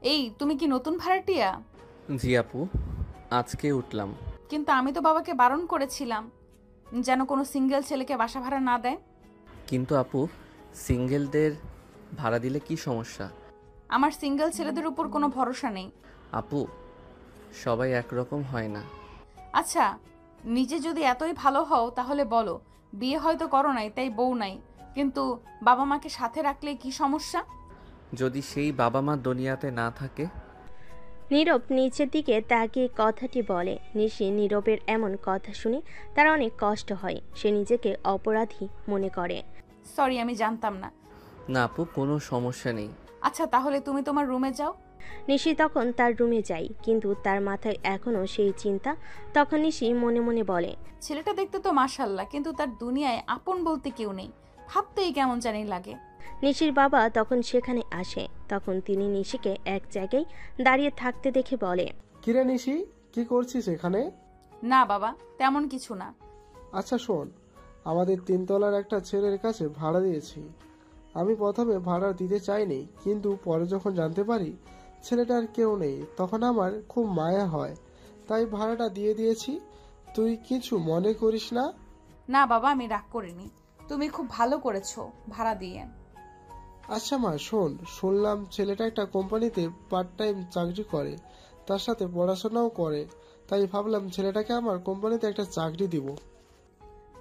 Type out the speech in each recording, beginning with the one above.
এই তুমি কি নতুন ভাড়াটিয়া? জি আপু, আজকে উঠলাম। কিন্তু আমি তো বাবাকে বারণ করেছিলাম যেন কোনো সিঙ্গেল ছেলেকে বাসা ভাড়া না দেয়। কিন্তু আপু, সিঙ্গেলদের ভাড়া দিলে কি সমস্যা? আমার সিঙ্গেল ছেলেদের উপর কোনো ভরসা নেই। আপু, সবাই একরকম হয় না। আচ্ছা, নিজে যদি এতই ভালো হও তাহলে বলো, বিয়ে হয়তো করো নাই তাই বউ নাই, কিন্তু বাবা মাকে সাথে রাখলে কি সমস্যা? যদি সেই বাবা মা দুনিয়াতে না থাকে? নীরব নিচের দিকে তাকিয়ে কথাটি বলে। নিশি নীরবের এমন কথা শুনে তার অনেক কষ্ট হয়। সে নিজেকে অপরাধী মনে করে। সরি, আমি জানতাম না। না আপু, কোনো সমস্যা নেই। আচ্ছা, তাহলে তুমি তোমার রুমে যাও। নিশি তখন তার রুমে যায়, কিন্তু তার মাথায় এখনও সেই চিন্তা। তখন নিশি মনে মনে বলে, ছেলেটা দেখতে তো মাশাল্লাহ, কিন্তু তার দুনিয়ায় আপন বলতে কেউ নেই। ভাবতেই কেমন জানি লাগে। নিশির বাবা তখন সেখানে আসে। তখন তিনি নিশিকে এক জায়গায় দাঁড়িয়ে থাকতে দেখে বলে, কিরে নিশি, কি করছিস এখানে? না বাবা, তেমন কিছু না। আচ্ছা শোন, আমাদের তিনতলার একটা ছেলের কাছে ভাড়া দিয়েছি। আমি প্রথমে ভাড়া দিতে চাইনি, কিন্তু পরে যখন জানতে পারি ছেলেটার কেউ নেই, তখন আমার খুব মায়া হয়, তাই ভাড়াটা দিয়ে দিয়েছি। তুই কিছু মনে করিস না? না বাবা, আমি রাগ করিনি। তুমি খুব ভালো করেছো ভাড়া দিয়ে। আচ্ছা মা শোন, শুনলাম ছেলেটা একটা কোম্পানিতে পার্ট টাইম চাকরি করে, তার সাথে পড়াশোনাও করে, তাই ভাবলাম ছেলেটাকে আমার কোম্পানিতে একটা চাকরি দিব।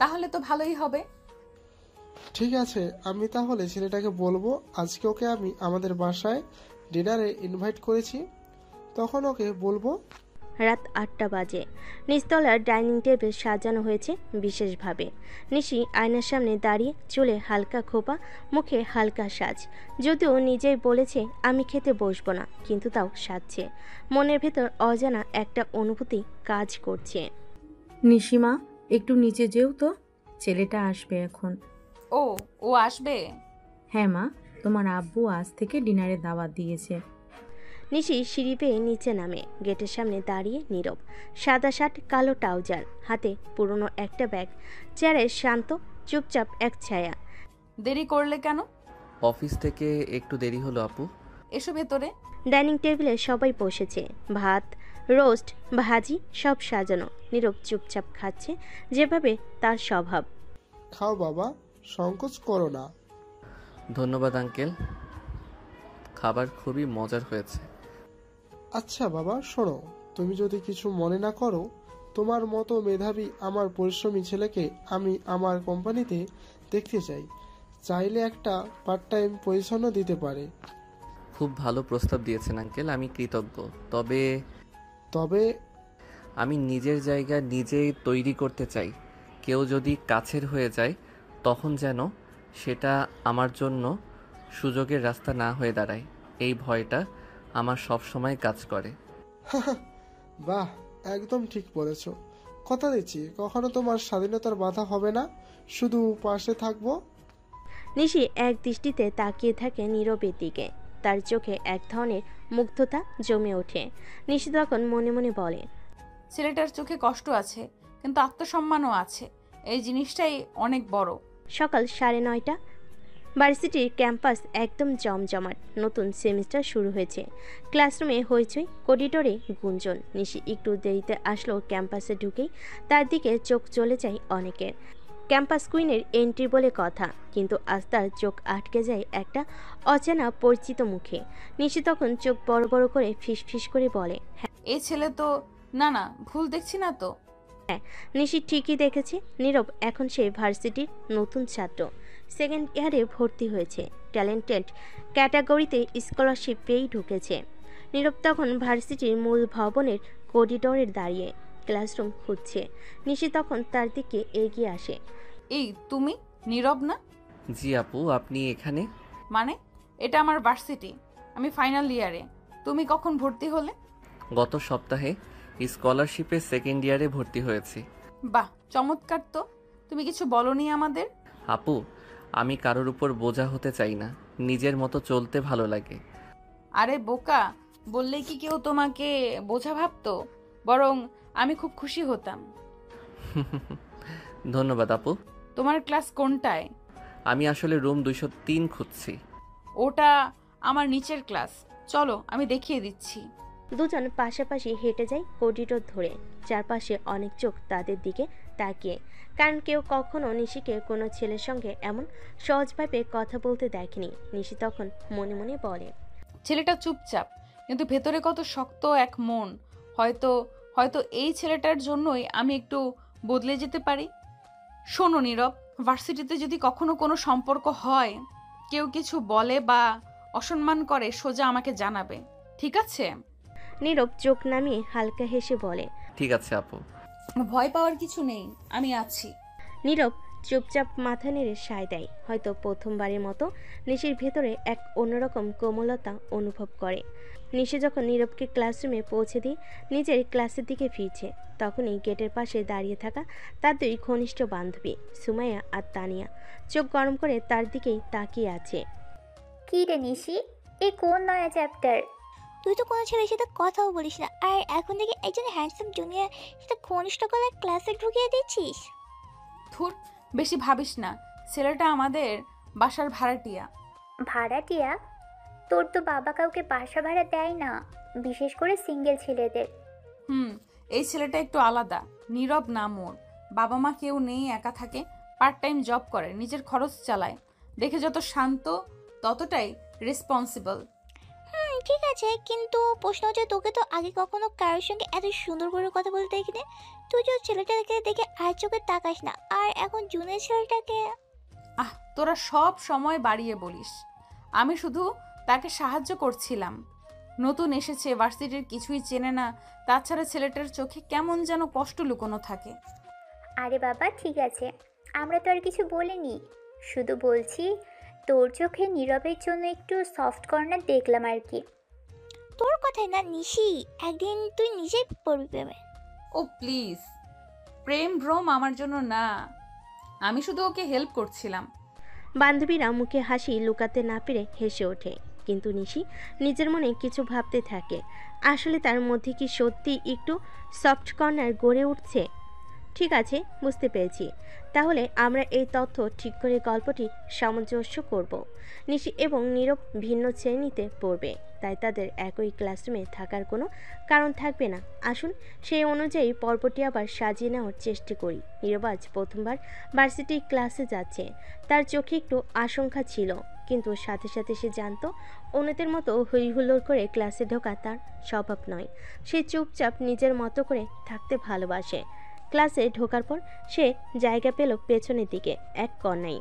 তাহলে তো ভালোই হবে। ঠিক আছে, আমি তাহলে ছেলেটাকে বলবো আজকে ওকে আমি আমাদের বাসায় ডিনারে ইনভাইট করেছি, তখন ওকে বলবো। রাত 8টা বাজে। নিচতলার ডাইনিং টেবিল সাজানো হয়েছে বিশেষভাবে। নিশি আয়নার সামনে দাঁড়িয়ে, চুলে হালকা খোপা, মুখে হালকা সাজ। যদিও নিজেই বলেছে আমি খেতে বসবো না, কিন্তু তাও সাজছে। মনের ভেতর অজানা একটা অনুভূতি কাজ করছে। নিশিমা, একটু নিচে যেও তো, ছেলেটা আসবে এখন। ও, ও আসবে? হ্যাঁ মা, তোমার আব্বু আজ থেকে ডিনারে দাওয়াত দিয়েছে। নিশি সিঁড়ি পেয়ে নিচে নামে। গেটের সামনে দাঁড়িয়ে নীরব। সাদা শার্ট, কালো ট্রাউজার, হাতে পুরনো একটা ব্যাগ। চেয়ারে শান্ত, চুপচাপ এক ছায়া। দেরি করলে কেন? অফিস থেকে একটু দেরি হলো আপু। এসো ভেতরে। ডাইনিং টেবিলে সবাই বসেছে। ভাত, রোস্ট, ভাজি সব সাজানো। নীরব চুপচাপ খাচ্ছে, যেভাবে তার স্বভাব। খাও বাবা, সংকোচ করো না। ধন্যবাদ আঙ্কেল, খাবার খুবই মজার হয়েছে। আচ্ছা বাবা শোনো, তুমি যদি কিছু মনে না করো, তোমার মতো মেধাবী আমার পরিশ্রমী ছেলেকে আমি আমার কোম্পানিতে দেখতে চাই। চাইলে একটা পার্ট টাইম পজিশনও দিতে পারে। খুব ভালো প্রস্তাব দিয়েছেন আঙ্কেল, আমি কৃতজ্ঞ। তবে তবে আমি নিজের জায়গা নিজেই তৈরি করতে চাই। কেউ যদি কাছের হয়ে যায়, তখন যেন সেটা আমার জন্য সুযোগের রাস্তা না হয়ে দাঁড়ায়, এই ভয়টা আমার সব সময় কাজ করে। বাহ, একদম ঠিক বলেছ। কথা দিচ্ছি কখনো তোমার স্বাধীনতার বাধা হবে না, শুধু পাশে থাকবো। নিশি এক দৃষ্টিতে তাকিয়ে থাকে নীরবের দিকে। তার চোখে এক ধরনের মুগ্ধতা জমে ওঠে। নিশি তখন মনে মনে বলে, ছেলেটার চোখে কষ্ট আছে, কিন্তু আত্মসম্মানও আছে। এই জিনিসটাই অনেক বড়। সকাল 9:30। ভার্সিটির ক্যাম্পাস একদম জমজমাট। নতুন সেমিস্টার শুরু হয়েছে। ক্লাসরুমে হইচই, করিডোরে গুঞ্জন। নিশি একটু দেরিতে আসলো। ক্যাম্পাসে ঢুকেই তার দিকে চোখ চলে যায় অনেকের। ক্যাম্পাস কুইনের এন্ট্রি বলে কথা, কিন্তু আজ তার চোখ আটকে যায় একটা অচেনা পরিচিত মুখে। নিশি তখন চোখ বড় বড় করে ফিসফিস করে বলে, এই ছেলে তো... না না, ভুল দেখছি না তো? নিশি ঠিকই দেখেছে। নীরব এখন সে ভার্সিটির নতুন ছাত্র, সেকেন্ড ইয়ারে ভর্তি হয়েছে। ট্যালেন্টেড ক্যাটাগরিতে স্কলারশিপ পেয়েই ঢুকেছে। নীরব তখন ভার্সিটির মূল ভবনের করিডোরে দাঁড়িয়ে ক্লাসরুম খুঁজছে। নিশি তখন তার দিকে এগিয়ে আসে। এই তুমি নীরব না? জি আপু, আপনি এখানে? মানে, এটা আমার ভার্সিটি, আমি ফাইনাল ইয়ারে। তুমি কখন ভর্তি হলে? গত সপ্তাহে স্কলারশিপে সেকেন্ড ইয়ারে ভর্তি হয়েছি। বাহ, চমৎকার তো। তুমি কিছু বলনি আমাদের? আপু, আমি কারোর উপর বোঝা হতে চাই না, নিজের মতো চলতে ভালো লাগে। আরে বোকা, বললেই কি কেউ তোমাকে বোঝা ভাবতো? বরং আমি খুব খুশি হতাম। ধন্যবাদ আপু। তোমার ক্লাস কোনটায়? আমি আসলে রুম 203 খুঁজছি। ওটা আমার নিচের ক্লাস, চলো আমি দেখিয়ে দিচ্ছি। দুজন পাশাপাশি হেঁটে যায় করিডোর ধরে। চারপাশে অনেক চোখ তাদের দিকে তাকিয়ে, কারণ কেউ কখনো নিশিকে কোনো ছেলের সঙ্গে এমন সহজভাবে কথা বলতে দেখেনি। নিশি তখন মনে মনে বলে, ছেলেটা চুপচাপ, কিন্তু ভেতরে কত শক্ত এক মন। হয়তো হয়তো এই ছেলেটার জন্যই আমি একটু বদলে যেতে পারি। শোনো নীরব, ভার্সিটিতে যদি কখনো কোনো সম্পর্ক হয়, কেউ কিছু বলে বা অসম্মান করে, সোজা আমাকে জানাবে, ঠিক আছে? নীরব চোখ নামিয়ে হালকা হেসে বলে। ঠিক আছে আপু। ভয় পাওয়ার কিছু নেই, আমি আছি। নীরব চুপচাপ মাথা নেড়ে সায় দেয়। হয়তো প্রথমবারের মতো নিশির ভেতরে এক অন্যরকম কোমলতা অনুভব করে। নিশি যখন নীরবকে ক্লাসরুমে পৌঁছে দিয়ে নিজের ক্লাসের দিকে ফিরছে, তখনই গেটের পাশে দাঁড়িয়ে থাকা তার দুই ঘনিষ্ঠ বান্ধবী সুমাইয়া আর তানিয়া চোখ গরম করে তার দিকেই তাকিয়ে আছে। কি রে নিশি, এ কোন নয়া চ্যাপ্টার? তুই তো কোনো ছেলের সাথে কথাও বলিস না, আর এখন থেকে একজন হ্যান্ডসাম জুনিয়র সাথে ঘনিষ্ঠ গলায় ক্লাসে ঢুকিয়ে দিচ্ছিস। ধুর, বেশি ভাবিস না, ছেলেটা আমাদের বাসার ভাড়াটিয়া। ভাড়াটিয়া? তোর তো বাবা কাউকে বাসা ভাড়া দেয় না, বিশেষ করে সিঙ্গেল ছেলেদের। এই ছেলেটা একটু আলাদা। নীরব নাম ওর, বাবা মা কেউ নেই, একা থাকে, পার্ট টাইম জব করে, নিজের খরচ চালায়। দেখে যত শান্ত ততটাই রেসপন্সিবল। ঠিক আছে, কিন্তু প্রশ্ন হচ্ছে, তোকে তো আগে কখনো কারোর সঙ্গে এত সুন্দর করে কথা বলতে দেখিনি। তুই যে ছেলেটাকে দেখে আর চোখে তাকাস না, আর এখন জুনের ছেলেটাকে। তোরা সব সময় বাড়িয়ে বলিস। আমি শুধু তাকে সাহায্য করছিলাম। নতুন এসেছে, ভার্সিটির কিছুই চেনে না, তাছাড়া ছেলেটার চোখে কেমন যেন কষ্ট লুকোনো থাকে। আরে বাবা ঠিক আছে, আমরা তো আর কিছু বলিনি, শুধু বলছি তোর চোখে নীরবের জন্য একটু সফট কর্নার দেখলাম আর কি। তোর কথাই না নিশি, একদিন তুই নিজেই পড়বি প্রেমে। ও প্লিজ, প্রেম ভ্রম আমার জন্য না, আমি শুধু ওকে হেল্প করছিলাম। বান্ধবীরা মুখে হাসি লুকাতে না পেরে হেসে ওঠে, কিন্তু নিশি নিজের মনে কিছু ভাবতে থাকে। আসলে তার মধ্যে কি সত্যি একটু সফট কর্নার গড়ে উঠছে? ঠিক আছে, বুঝতে পেরেছি। তাহলে আমরা এই তথ্য ঠিক করে গল্পটি সামঞ্জস্য করব। নিশি এবং নীরব ভিন্ন শ্রেণীতে পড়বে, তাই তাদের একই ক্লাসরুমে থাকার কোনো কারণ থাকবে না। আসুন সেই অনুযায়ী পর্বটি আবার সাজিয়ে নেওয়ার চেষ্টা করি। নীরব আজ প্রথমবার ভার্সিটি ক্লাসে যাচ্ছে। তার চোখে একটু আশঙ্কা ছিল, কিন্তু সাথে সাথে সে জানতো অন্যদের মতো হইহুল্লোড় করে ক্লাসে ঢোকা তার স্বভাব নয়। সে চুপচাপ নিজের মতো করে থাকতে ভালোবাসে। ক্লাসে ঢোকার পর সে জায়গা পেল পেছনের দিকে এক কর্নায়।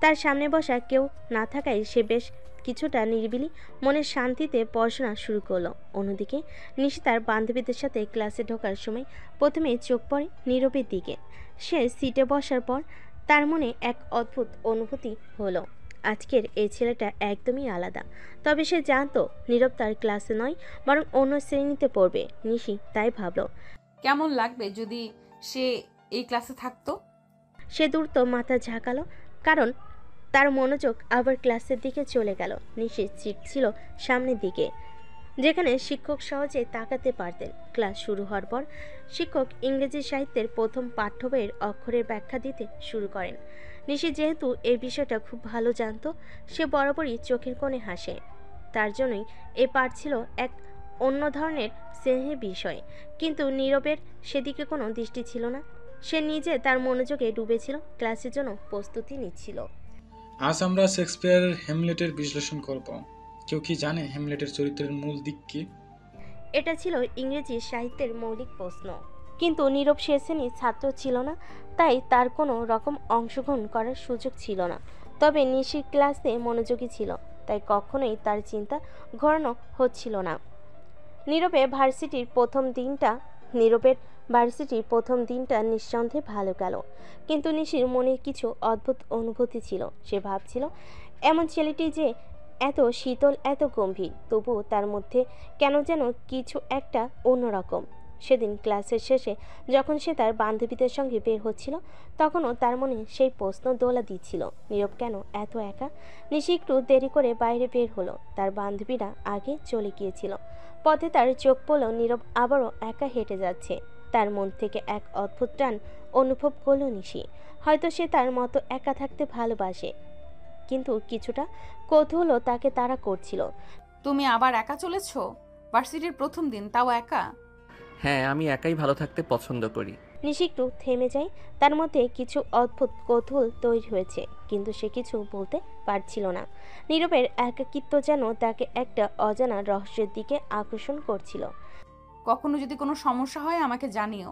তার সামনে বসা কেউ না থাকায় সে বেশ কিছুটা নিরিবিলি মনের শান্তিতে পড়াশোনা শুরু করলো। অন্যদিকে নিশি তার বান্ধবীদের সাথে ক্লাসে ঢোকার সময় প্রথমে চোখ পড়ে নীরবের দিকে। সে সিটে বসার পর তার মনে এক অদ্ভুত অনুভূতি হলো। আজকের এই ছেলেটা একদমই আলাদা। তবে সে জানতো নীরব তার ক্লাসে নয়, বরং অন্য শ্রেণীতে পড়বে। নিশি তাই ভাবলো, কেমন লাগবে যদি সে এই ক্লাসে থাকতো। সে দ্রুত মাথা ঝাঁকালো, কারণ তার মনোযোগ আবার ক্লাসের দিকে চলে গেল। নিশির সিট ছিল সামনের দিকে, যেখানে শিক্ষক সহজে তাকাতে পারতেন। ক্লাস শুরু হওয়ার পর শিক্ষক ইংরেজি সাহিত্যের প্রথম পাঠ্য বইয়ের অক্ষরের ব্যাখ্যা দিতে শুরু করেন। নিশি যেহেতু এই বিষয়টা খুব ভালো জানতো, সে বরাবরই চোখের কোণে হাসে। তার জন্যই এই পাঠ ছিল এক অন্য ধরনের স্নেহের বিষয়, কিন্তু নীরবের সেদিকে কোনো দৃষ্টি ছিল না। সে নিজে তার মনোযোগে ডুবেছিল, ক্লাসের জন্য প্রস্তুতি নিচ্ছিল। আজ আমরা শেক্সপিয়ারের হ্যামলেটের বিশ্লেষণ করব। কেউ কি জানে হ্যামলেটের চরিত্রের মূল দিক কি? এটা ছিল ইংরেজি সাহিত্যের মৌলিক প্রশ্ন, কিন্তু নীরব সে শ্রেণীর ছাত্র ছিল না, তাই তার কোনো রকম অংশগ্রহণ করার সুযোগ ছিল না। তবে নিশির ক্লাসে মনোযোগী ছিল, তাই কখনোই তার চিন্তা ঘোরানো হচ্ছিল না। নীরবের ভার্সিটির প্রথম দিনটা নিঃসন্দেহে ভালো গেল, কিন্তু নিশির মনে কিছু অদ্ভুত অনুভূতি ছিল। সে ভাবছিল, এমন ছেলেটি যে এত শীতল, এত গম্ভীর, তবুও তার মধ্যে কেন যেন কিছু একটা অন্যরকম। সেদিন ক্লাসের শেষে যখন সে তার বান্ধবীদের সঙ্গে বের হচ্ছিল, তখনও তার মনে সেই প্রশ্ন দোলা দিচ্ছিল, নীরব কেন এত একা। নিশি একটু দেরি করে বাইরে বের হলো, তার বান্ধবীরা আগে চলে গিয়েছিল। পথে তার চোখ পড়ল নীরব আবারও একা হেঁটে যাচ্ছে। তার মন থেকে এক অদ্ভুত টান অনুভব করল নিশি। হয়তো সে তার মতো একা থাকতে ভালোবাসে, কিন্তু কিছুটা কৌতূহলও তাকে তাড়া করছিল। তুমি আবার একা চলেছো? ভার্সিটির প্রথম দিন, তাও একা? হ্যাঁ, আমি একাই ভালো থাকতে পছন্দ করি। নিশি একটু থেমে যায়। তার মধ্যে কিছু অদ্ভুত কৌতূহল তৈরি হয়েছে, কিন্তু সে কিছু বলতে পারছিল না। নীরবের একাকিত্ব যেন তাকে একটা অজানা রহস্যের দিকে আকর্ষণ করছিল। কখনো যদি কোনো সমস্যা হয় আমাকে জানিও।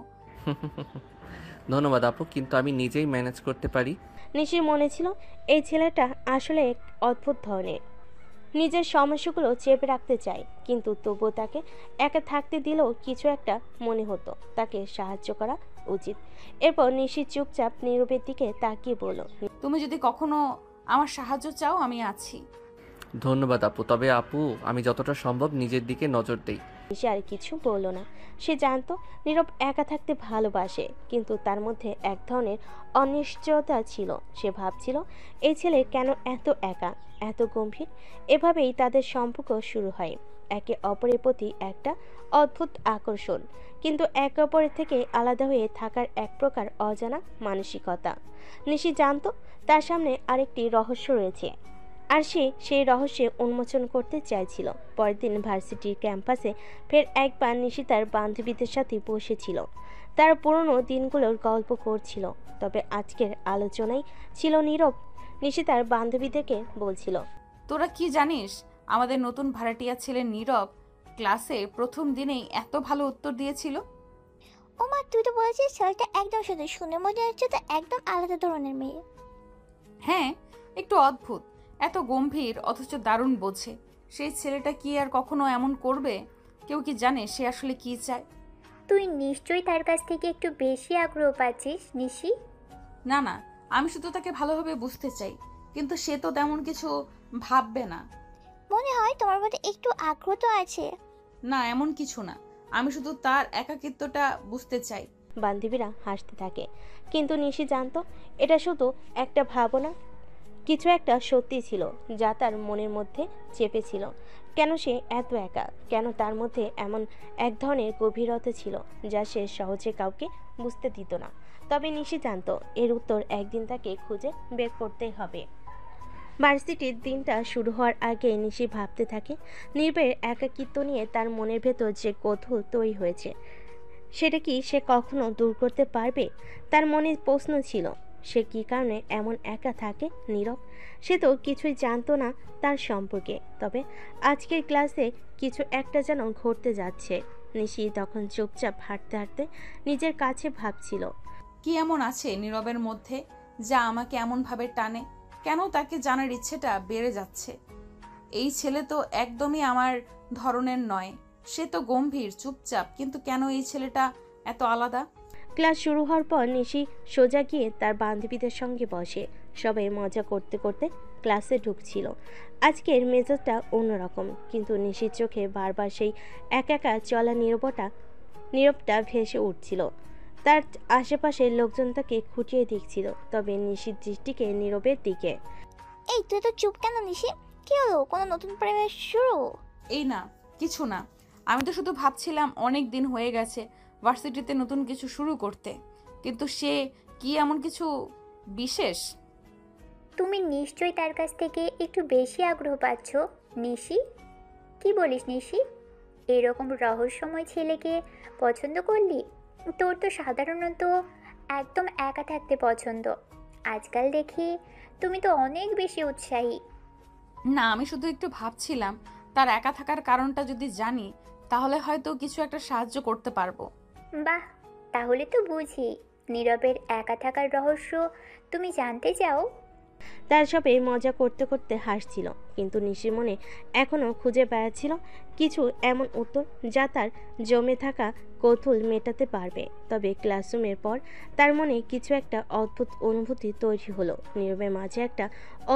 ধন্যবাদ আপু, কিন্তু আমি নিজেই ম্যানেজ করতে পারি। নিশির মনে ছিল এই ছেলেটা আসলে এক অদ্ভুত ধরনের, নিজের সমস্যাগুলো চেপে রাখতে চায়, কিন্তু তবুও তাকে একা থাকতে দিলেও কিছু একটা মনে হতো তাকে সাহায্য করা উচিত। এরপর নিশি চুপচাপ নীরবের দিকে তাকিয়ে বলল, তুমি যদি কখনো আমার সাহায্য চাও আমি আছি। ধন্যবাদ আপু, তবে আপু আমি যতটা সম্ভব নিজের দিকে নজর দেই। নিশি আর কিছু বলল না। সে জানতো নীরব একা থাকতে ভালোবাসে, কিন্তু তার মধ্যে এক ধরনের অনিশ্চয়তা ছিল। সে ভাবছিল এই ছেলে কেন এত একা, এত গম্ভীর। এভাবেই তাদের সম্পর্ক শুরু হয়, একে অপরের প্রতি একটা অদ্ভুত আকর্ষণ, কিন্তু একে অপরের থেকে আলাদা হয়ে থাকার এক প্রকার অজানা মানসিকতা। নিশি জানতো তার সামনে আরেকটি রহস্য রয়েছে, আর সে সেই রহস্যে উন্মোচন করতে চাইছিল। পরের দিন ভার্সিটির ক্যাম্পাসে ফের একবার নিশি তার বান্ধবীদের সাথে বসেছিল। তার পুরনো দিনগুলোর গল্প করছিল, তবে আজকের আলোচনায় ছিল নীরব। নিশি তার বান্ধবীদেরকে বলছিল, তোরা কি জানিস, আমাদের নতুন ভাড়াটিয়া ছেলে নীরব ক্লাসে প্রথম দিনেই এত ভালো উত্তর দিয়েছিল। ও মা, তুই তো বলেছিস ছেলেটা একদম শুধু শুনে মনে হচ্ছে তো একদম আলাদা ধরনের মেয়ে। হ্যাঁ, একটু অদ্ভুত, এত গম্ভীর অথচ দারুণ বোঝে। সেই ছেলেটা কি আর কখনো এমন করবে? কেউ কি জানে সে আসলে কি চায়? তুই নিশ্চয়ই তার কাছ থেকে একটু বেশি আগ্রহ পাচ্ছিস নিশি। না না, আমি শুধু তাকে ভালোভাবে বুঝতে চাই, কিন্তু সে তো তেমন কিছু ভাববে না। মনে হয় তোমার মধ্যে একটু আগ্রহ তো আছে। না, এমন কিছু না, আমি শুধু তার একাকিত্বটা বুঝতে চাই। বান্ধবীরা হাসতে থাকে, কিন্তু নিশি জানতো এটা শুধু একটা ভাবনা, কিছু একটা সত্যি ছিল যা তার মনের মধ্যে চেপেছিল। কেন সে এত একা, কেন তার মধ্যে এমন এক ধরনের গভীরতা ছিল যা সে সহজে কাউকে বুঝতে দিত না। তবে নিশি জানতো এর উত্তর একদিন তাকে খুঁজে বের করতেই হবে। ভার্সিটির দিনটা শুরু হওয়ার আগে নিশি ভাবতে থাকে নীরবের একাকিত্ব নিয়ে। তার মনের ভেতর যে কৌতূহল তৈরি হয়েছে সেটা কি সে কখনো দূর করতে পারবে? তার মনে প্রশ্ন ছিল, সে কী কারণে এমন একা থাকে নীরব। সে তো কিছুই জানতো না তার সম্পর্কে, তবে আজকের ক্লাসে কিছু একটা যেন ঘটতে যাচ্ছে। নিশি তখন চুপচাপ হাঁটতে হাঁটতে নিজের কাছে ভাবছিল, কি এমন আছে নীরবের মধ্যে যা আমাকে এমনভাবে টানে? কেন তাকে জানার ইচ্ছেটা বেড়ে যাচ্ছে? এই ছেলে তো একদমই আমার ধরনের নয়। সে তো গম্ভীর, চুপচাপ, কিন্তু কেন এই ছেলেটা এত আলাদা? ক্লাস শুরু হওয়ার পর নিশি সোজা গিয়ে তার বান্ধবীদের সঙ্গে বসে। সবাই মজা করতে করতে ক্লাসে ঢুকছিল। আজকের মেজাজটা অন্যরকম, কিন্তু নিশির চোখে বারবার সেই একা একা চলা নীরবটা ভেসে উঠছিল। তার আশেপাশের লোকজন তাকে খুঁটিয়ে দেখছিল, তবে নিশির দৃষ্টিকে নীরবের দিকে। এই তুই তো চুপ কেন নিশি? কি হলো, কোনো নতুন প্রেমের শুরু? এই না, কিছু না। আমি তো শুধু ভাবছিলাম অনেক দিন হয়ে গেছে ভার্সিটিতে নতুন কিছু শুরু করতে, কিন্তু সে কি এমন কিছু বিশেষ? তুমি নিশ্চয়ই তার কাছ থেকে একটু বেশি আগ্রহ পাচ্ছ নিশি। কি বলিস নিশি? এরকম রহস্যময় ছেলেকে পছন্দ করলি? তোর তো সাধারণত একদম একা থাকতে পছন্দ। আজকাল দেখি তুমি তো অনেক বেশি উৎসাহী। না, আমি শুধু একটু ভাবছিলাম তার একা থাকার কারণটা যদি জানি তাহলে হয়তো কিছু একটা সাহায্য করতে পারবো। বাহ, তাহলে তো বুঝি নীরবের একা থাকার রহস্য তুমি জানতে চাও। তার সবে মজা করতে করতে হাসছিল, কিন্তু নিশির মনে এখনও খুঁজে বেড়াচ্ছিল কিছু এমন উত্তর যা তার জমে থাকা কৌতূহল মেটাতে পারবে। তবে ক্লাসরুমের পর তার মনে কিছু একটা অদ্ভুত অনুভূতি তৈরি হলো। নীরবের মাঝে একটা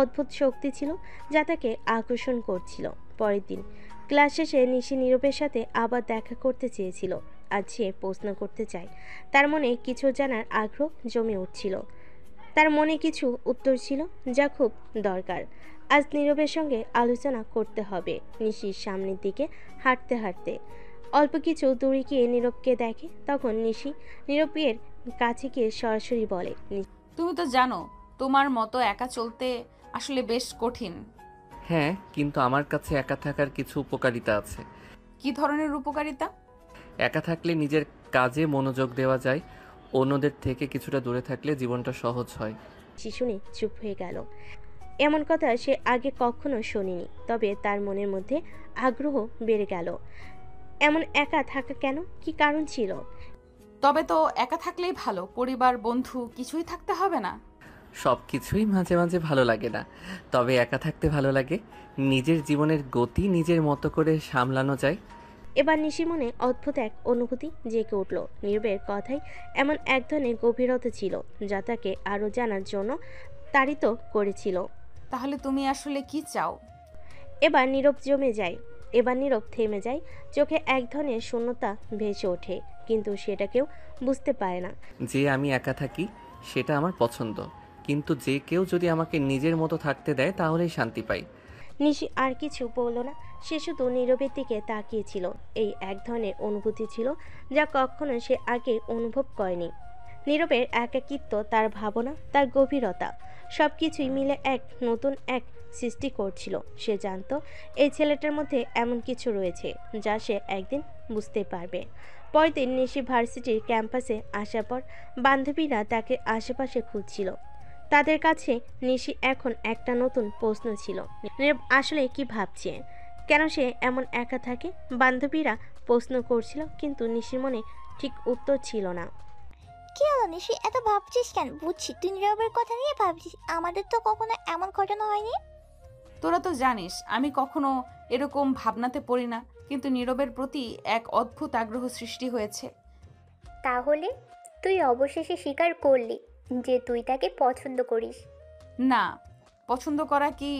অদ্ভুত শক্তি ছিল যা তাকে আকর্ষণ করছিল। পরের দিন ক্লাস শেষে নিশি নীরবের সাথে আবার দেখা করতে চেয়েছিল। আজ সে প্রশ্ন করতে চায়, তার মনে কিছু জানার আগ্রহ জমে উঠছিল। তার মনে কিছু উত্তর ছিল যা খুব দরকার। আজ নীরবের সঙ্গে আলোচনা করতে হবে। নিশির সামনের দিকে হাঁটতে হাঁটতে অল্প কিছু দূরে গিয়ে নীরবকে দেখে। তখন নিশি নীরবের কাছে গিয়ে সরাসরি বলে, তুমি তো জানো তোমার মতো একা চলতে আসলে বেশ কঠিন। হ্যাঁ, কিন্তু আমার কাছে একা থাকার কিছু উপকারিতা আছে। কি ধরনের উপকারিতা? একা থাকলে নিজের কাজে মনোযোগ দেওয়া যায়, অন্যদের থেকে কিছুটা দূরে থাকলে জীবনটা সহজ হয়। শুনে চুপ হয়ে গেল। এমন কথা সে আগে কখনো শোনেনি, তবে তার মনের মধ্যে আগ্রহ বেড়ে গেল। এমন একা থাকা কেন, কি কারণ ছিল? তবে তো একা থাকলেই ভালো, পরিবার বন্ধু কিছুই থাকতে হবে না। সব কিছুই মাঝে মাঝে ভালো লাগে না, তবে একা থাকতে ভালো লাগে। নিজের জীবনের গতি নিজের মতো করে সামলানো যায়। এবার নিশির মনে অদ্ভুত এক অনুভূতি জেগে উঠল। নীরবের কথায় এমন এক ধরনের গভীরতা ছিল যা তাকে আরও জানার জন্য তাড়িত করেছিল। তাহলে তুমি আসলে কি চাও? এবার নীরব থেমে যায়। চোখে এক ধরনের শূন্যতা ভেসে ওঠে, কিন্তু সেটা কেউ বুঝতে পারে না। যে আমি একা থাকি সেটা আমার পছন্দ, কিন্তু যে কেউ যদি আমাকে নিজের মতো থাকতে দেয় তাহলেই শান্তি পাই। নিশি আর কিছু বলল না, সে শুধু নীরবের দিকে তাকিয়েছিল। এই এক ধরনের অনুভূতি ছিল যা কখনো সে আগে অনুভব করেনি। নীরবের একাকিত্ব, তার ভাবনা, তার গভীরতা, সব কিছুই মিলে এক নতুন এক সৃষ্টি করছিল। সে জানতো এই ছেলেটার মধ্যে এমন কিছু রয়েছে যা সে একদিন বুঝতে পারবে। পরের দিন নিশি ভার্সিটির ক্যাম্পাসে আসার পর বান্ধবীরা তাকে আশেপাশে খুঁজছিল। তাদের কাছে নিশি এখন একটা নতুন প্রশ্ন ছিল, নীরব আসলে কি ভাবছে, কেন সে এমন একা থাকে। বান্ধবীরা প্রশ্ন করছিল, কিন্তু নিশির মনে ঠিক উত্তর ছিল না। কি হলো নিশি, এত ভাবছিস কেন? বুঝছি তুই নীরবের কথা নিয়ে ভাবছিস, আমাদের তো কখনো এমন ঘটনা হয়নি। তোরা তো জানিস আমি কখনো এরকম ভাবনাতে পড়ি না, কিন্তু নীরবের প্রতি এক অদ্ভুত আগ্রহ সৃষ্টি হয়েছে। তাহলে তুই অবশেষে স্বীকার করলি যে তুই তাকে পছন্দ করিস? না, পছন্দ করা কি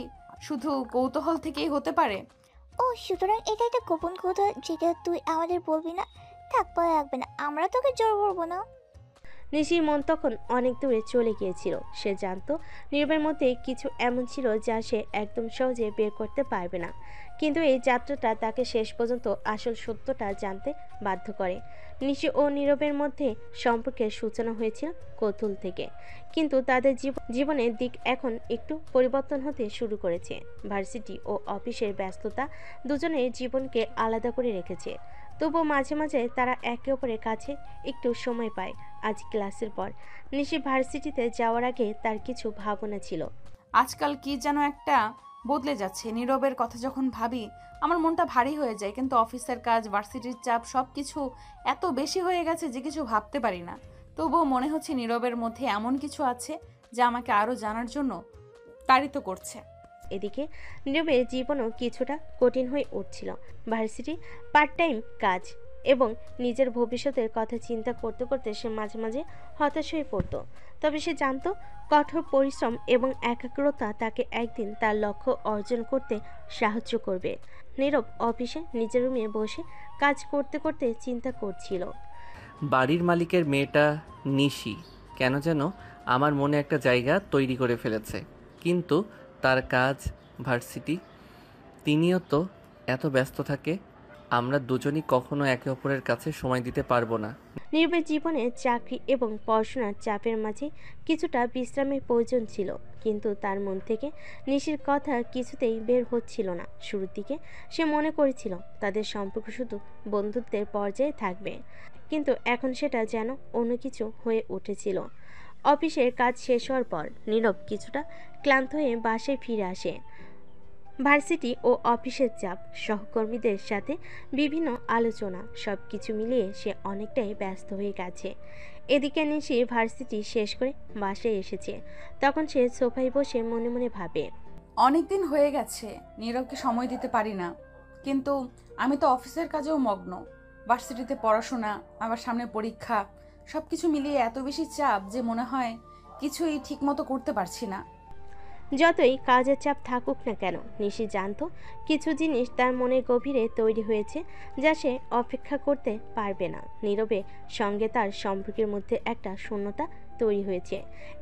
শুধু কৌতূহল থেকেই হতে পারে? ও, সুতরাং এটা একটা গোপন কথা যেটা তুই আমাদের বলবি না? থাক, ভয় লাগবে না, আমরা তোকে জোর করবো না। নিশির মন তখন অনেক দূরে চলে গিয়েছিল। সে জানতো নীরবের মধ্যে কিছু এমন ছিল যা সে একদম সহজে বের করতে পারবে না, কিন্তু এই যাত্রাটা তাকে শেষ পর্যন্ত আসল সত্যটা জানতে বাধ্য করে। নিশি ও নীরবের মধ্যে সম্পর্কের সূচনা হয়েছিল কৌতূহল থেকে, কিন্তু তাদের জীবনের দিক এখন একটু পরিবর্তন হতে শুরু করেছে। ভার্সিটি ও অফিসের ব্যস্ততা দুজনের জীবনকে আলাদা করে রেখেছে, তবুও মাঝে মাঝে তারা একে অপরের কাছে একটু সময় পায়। আজ ক্লাসের পর নিশি ভার্সিটিতে যাওয়ার আগে তার কিছু ভাবনা ছিল। আজকাল কি যেন একটা বদলে যাচ্ছে। নীরবের কথা যখন ভাবি আমার মনটা ভারী হয়ে যায়, কিন্তু অফিসের কাজ, ভার্সিটির চাপ সব কিছু এত বেশি হয়ে গেছে যে কিছু ভাবতে পারি না। তবুও মনে হচ্ছে নীরবের মধ্যে এমন কিছু আছে যা আমাকে আরও জানার জন্য তাড়িত করছে। এদিকে নীরবের জীবনও কিছুটা কঠিন হয়ে উঠছিল। ভার্সিটি, পার্ট টাইম কাজ এবং নিজের ভবিষ্যতের কথা চিন্তা করতে করতে সে মাঝে মাঝে হতাশ হয়ে পড়তো। তবে সে জানতো কঠোর পরিশ্রম এবং একাগ্রতা তাকে একদিন তার লক্ষ্য অর্জন করতে সাহায্য করবে। নীরব অফিসে নিজের রুমে বসে কাজ করতে করতে চিন্তা করছিল। বাড়ির মালিকের মেয়েটা নিশি কেন যেন আমার মনে একটা জায়গা তৈরি করে ফেলেছে, কিন্তু তার কাজ, ভার্সিটি, তিনিও তো এত ব্যস্ত থাকে, আমরা দুজনই কখনো একে অপরের কাছে সময় দিতে পারবো না। নীরবের জীবনে চাকরি এবং পড়াশোনার চাপের মাঝে কিছুটা বিশ্রামের প্রয়োজন ছিল, কিন্তু তার মন থেকে নিশির কথা কিছুতেই বের হচ্ছিল না। শুরুর দিকে সে মনে করেছিল তাদের সম্পর্ক শুধু বন্ধুত্বের পর্যায়ে থাকবে, কিন্তু এখন সেটা যেন অন্য কিছু হয়ে উঠেছিল। অফিসের কাজ শেষ হওয়ার পর নীরব কিছুটা ক্লান্ত হয়ে বাসায় ফিরে আসে। ভার্সিটি ও অফিসের চাপ, সহকর্মীদের সাথে বিভিন্ন আলোচনা, সব কিছু মিলিয়ে সে অনেকটাই ব্যস্ত হয়ে গেছে। এদিকে নিশি ভার্সিটি শেষ করে বাসায় এসেছে। তখন সে সোফায় বসে মনে মনে ভাবে, অনেক দিন হয়ে গেছে নীরবকে সময় দিতে পারি না, কিন্তু আমি তো অফিসের কাজেও মগ্ন। ভার্সিটিতে পড়াশোনা, আবার সামনে পরীক্ষা, সব কিছু মিলিয়ে এত বেশি চাপ যে মনে হয় কিছুই ঠিক মতো করতে পারছি না। যতই কাজের চাপ থাকুক না কেন, নিশি জানতো কিছু জিনিস তার মনের গভীরে তৈরি হয়েছে যা সে অপেক্ষা করতে পারবে না। নীরবে সঙ্গে তার সম্পর্কের মধ্যে একটা শূন্যতা তৈরি হয়েছে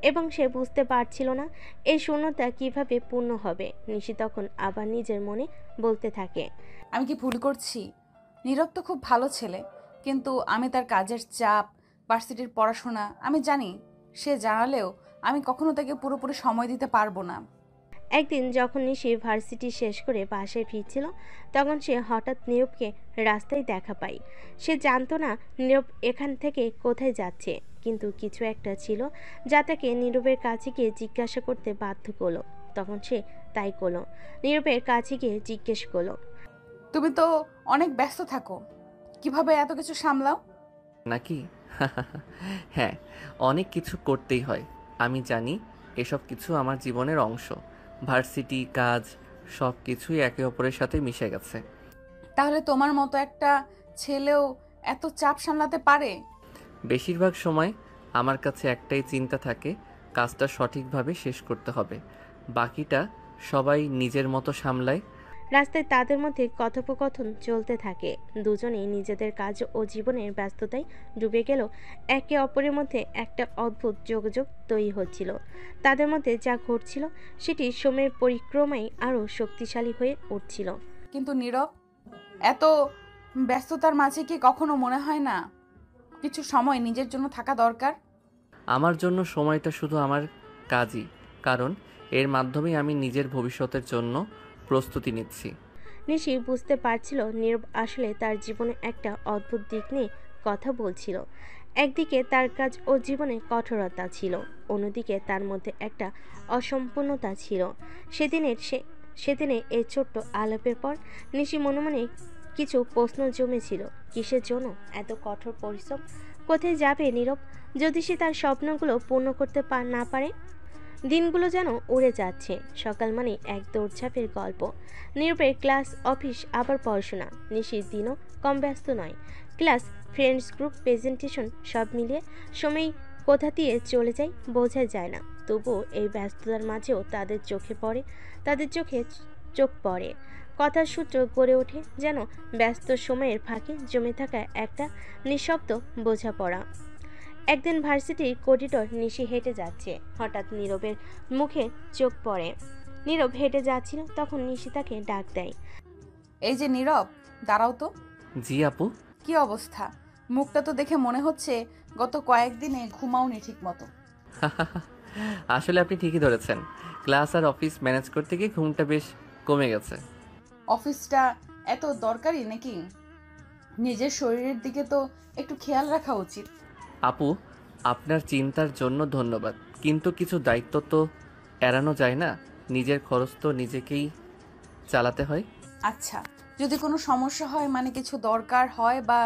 এবং সে বুঝতে পারছিল না এই শূন্যতা কিভাবে পূর্ণ হবে। নিশি তখন আবার নিজের মনে বলতে থাকে, আমি কি ভুল করছি? নীরব তো খুব ভালো ছেলে, কিন্তু আমি তার কাজের চাপ, ভার্সিটির পড়াশোনা আমি জানি। সে জানালেও আমি কখনো তাকে পুরোপুরি সময় দিতে পারবো না। একদিন যখন নিশি ভার্সিটি শেষ করে বাসায় ফিরছিল, তখন সে হঠাৎ নীরবকে রাস্তায় দেখা পায়। সে জানতো না নীরব এখান থেকে কোথায় যাচ্ছে, কিন্তু কিছু একটা ছিল যা তাকে নীরবের কাছে গিয়ে জিজ্ঞাসা করতে বাধ্য করলো। তখন সে তাই করলো, নীরবের কাছে গিয়ে জিজ্ঞেস করলো, তুমি তো অনেক ব্যস্ত থাকো, কিভাবে এত কিছু সামলাও? নাকি? হ্যাঁ, অনেক কিছু করতেই হয়। আমি জানি এসব কিছু আমার জীবনের অংশ। ভার্সিটি, কাজ, সব কিছুই একে অপরের সাথে মিশে গেছে। তাহলে তোমার মতো একটা ছেলেও এত চাপ সামলাতে পারে? বেশিরভাগ সময় আমার কাছে একটাই চিন্তা থাকে, কাজটা সঠিকভাবে শেষ করতে হবে। বাকিটা সবাই নিজের মতো সামলায়। রাস্তায় তাদের মধ্যে কথোপকথন চলতে থাকে। দুজনেই নিজেদের কাজ ও জীবনের ব্যস্ততায় ডুবে গেল। একে অপরের মধ্যে একটা অদ্ভুত যোগাযোগ তৈরি হচ্ছিল। তাদের মধ্যে যা ঘটছিল সেটি সময়ের পরিক্রমায় আরও শক্তিশালী হয়ে উঠছিল। কিন্তু নীরব, এত ব্যস্ততার মাঝে কি কখনো মনে হয় না কিছু সময় নিজের জন্য থাকা দরকার? আমার জন্য সময়টা শুধু আমার কাজই, কারণ এর মাধ্যমেই আমি নিজের ভবিষ্যতের জন্য প্রস্তুতি নিচ্ছি। নিশি বুঝতে পারছিল নীরব আসলে তার জীবনে একটা অদ্ভুত দিক নিয়ে কথা বলছিল। একদিকে তার কাজ ও জীবনে কঠোরতা ছিল, অন্যদিকে তার মধ্যে একটা অসম্পূর্ণতা ছিল। সেদিনে এই ছোট্ট আলাপের পর নিশি মনে মনে কিছু প্রশ্ন জমেছিল। কিসের জন্য এত কঠোর পরিশ্রম? কোথায় যাবে নীরব যদি সে তার স্বপ্নগুলো পূর্ণ করতে না পারে? দিনগুলো যেন উড়ে যাচ্ছে। সকাল মানে এক দৌড়ঝাঁপের গল্প। নীরবের ক্লাস, অফিস, আবার পড়াশোনা। নিশির দিনও কম ব্যস্ত নয়। ক্লাস, ফ্রেন্ডস গ্রুপ, প্রেজেন্টেশন, সব মিলিয়ে সময় কোথা দিয়ে চলে যায় বোঝা যায় না। তবুও এই ব্যস্ততার মাঝেও তাদের চোখে চোখ পড়ে। কথার সূত্র গড়ে ওঠে যেন ব্যস্ত সময়ের ফাঁকে জমে থাকা একটা নিঃশব্দ বোঝাপড়া। একদিন ভার্সিটির করিডোর নিশি হেঁটে যাচ্ছে, হঠাৎ নীরবের মুখে চোখ পড়ে। নীরব হেঁটে যাচ্ছিল, তখন নিশি তাকে ডাক দেয়। এই যে নীরব, দাঁড়াও তো। জি আপু। কি অবস্থা? মুখটা তো দেখে মনে হচ্ছে গত কয়েকদিনে ঘুমাওনি ঠিক মতো। আসলে আপনি ঠিকই ধরেছেন, ক্লাস আর অফিস ম্যানেজ করতে গিয়ে ঘুমটা বেশ কমে গেছে। অফিসটা এত দরকারি নাকি? নিজের শরীরের দিকে তো একটু খেয়াল রাখা উচিত। আপু, আপনার চিন্তার জন্য ধন্যবাদ, কিন্তু কিছু দায়িত্ব তো এড়ানো যায় না। নিজের খরচ তো নিজেকেই চালাতে হয়। আচ্ছা, যদি কোনো সমস্যা হয়, মানে কিছু দরকার হয় বা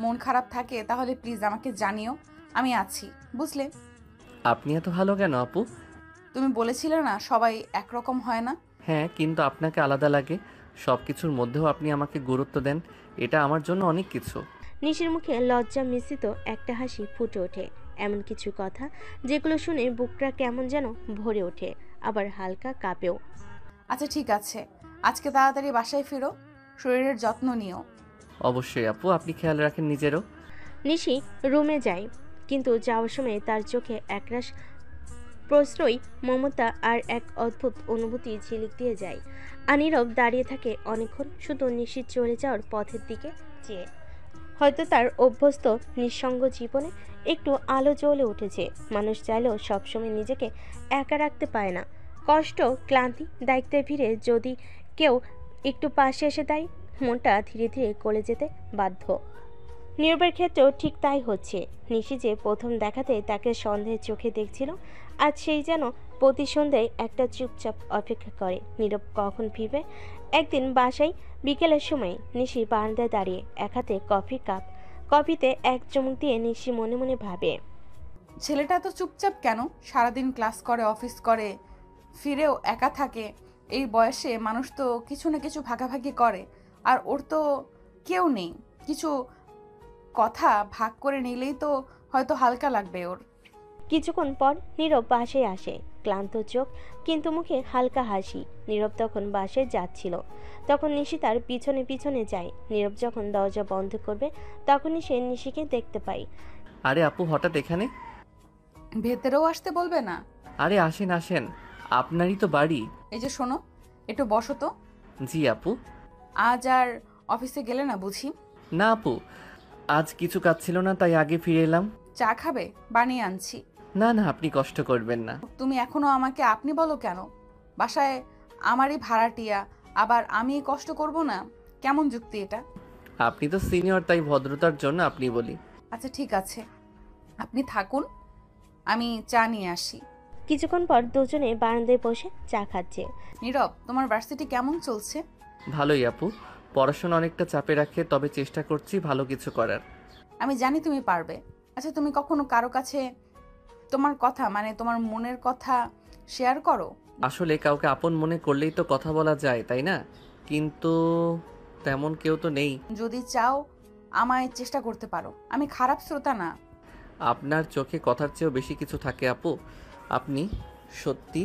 মন খারাপ থাকে, তাহলে প্লিজ আমাকে জানিও, আমি আছি, বুঝলে? আপনি এত ভালো কেন আপু? তুমি বলেছিলে না সবাই একরকম হয় না? হ্যাঁ, কিন্তু আপনাকে আলাদা লাগে। সব কিছুর মধ্যেও আপনি আমাকে গুরুত্ব দেন, এটা আমার জন্য অনেক কিছু। নিশির মুখে লজ্জা মিশ্রিত একটা হাসি ফুটে ওঠে। এমন কিছু কথা যেগুলো শুনে বুকটা কেমন যেন ভরে ওঠে, আবার হালকা কাঁপেও। আচ্ছা ঠিক আছে, আজকে তাড়াতাড়ি বাসায় ফিরো, শরীরের যত্ন নিও। অবশ্যই আপু, আপনি খেয়াল রাখেন নিজেরও। নিশি রুমে যায়, কিন্তু যাওয়ার সময় তার চোখে একরাশ প্রশ্রয়, মমতা আর এক অদ্ভুত অনুভূতি ঝিলিক দিয়ে যায়। নীরব দাঁড়িয়ে থাকে অনেকক্ষণ, শুধু নিশির চলে যাওয়ার পথের দিকে চেয়ে। হয়তো তার অভ্যস্ত নিঃসঙ্গ জীবনে একটু আলো জ্বলে উঠেছে। মানুষ চাইলেও সবসময় নিজেকে একা রাখতে পারে না। কষ্ট, ক্লান্তি, দায়িত্বের ভিড়ে যদি কেউ একটু পাশে এসে দেয়, মনটা ধীরে ধীরে গলে যেতে বাধ্য। নীরবের ক্ষেত্রেও ঠিক তাই হচ্ছে। নিশি যে প্রথম দেখাতে তাকে সন্দেহের চোখে দেখছিল, আজ সেই যেন প্রতি সন্ধ্যায় একটা চুপচাপ অপেক্ষা করে নীরব কখন ফিরবে। একদিন বাসায় বিকেলের সময় নিশি বারান্দায় দাঁড়িয়ে, এক হাতে কফির কাপ, কফিতে এক চুমুক দিয়ে নিশি মনে মনে ভাবে, ছেলেটা তো চুপচাপ কেন? সারাদিন ক্লাস করে, অফিস করে, ফিরেও একা থাকে। এই বয়সে মানুষ তো কিছু না কিছু ভাগাভাগি করে, আর ওর তো কেউ নেই। কিছু কথা ভাগ করে নিলেই তো হয়তো হালকা লাগবে ওর। কিছুক্ষণ পর নীরব বাসায় আসে, ক্লান্ত চোখ কিন্তু মুখে হালকা হাসি। নীরব তখন বাসায় যাচ্ছিল, তখন নিশি তার পিছনে পিছনে যায়। নীরব যখন দরজা বন্ধ করবে, তখনই সে নিশিকে দেখতে পায়। আরে আপু, হঠাৎ এখানে? ভেতরেও আসতে বলবে না? আরে আসেন আসেন, আপনারই তো বাড়ি। এই যে শোনো, একটু বসো তো। জি আপু। আজ আর অফিসে গেলে না বুঝি? না আপু, আজ কিছু কাজ ছিল না, তাই আগে ফিরে এলাম। চা খাবে? বানিয়ে আনছি। না না, আপনি কষ্ট করবেন না। তুমি এখনো আমাকে আপনি বলো কেন? বাসায় আমারই ভাড়াটিয়া, আবার আমি কষ্ট করব না? কেমন যুক্তি এটা? আপনি তো সিনিয়র, তাই ভদ্রতার জন্য আপনি বলি। আচ্ছা ঠিক আছে, আপনি থাকুন, আমি চা নিয়ে আসি। কিছুক্ষণ পর দুজনে বারান্দায় বসে চা খাচ্ছে। নীরব, তোমার ভার্সিটি কেমন চলছে? ভালোই আপু, পড়াশোনা অনেকটা চাপে রাখে, তবে চেষ্টা করছি ভালো কিছু করার। আমি জানি তুমি পারবে। আচ্ছা, তুমি কখনো কারো কাছে তোমার কথা, মানে তোমার মনের কথা শেয়ার করো? আসলে কাউকে আপন মনে করলেই তো কথা বলা যায়, তাই না? কিন্তু তেমন কেউ তো নেই। যদি চাও আমায় চেষ্টা করতে পারো, আমি খারাপ শ্রোতা না। আপনার চোখে কথার চেয়েও বেশি কিছু থাকে আপু। আপনি সত্যি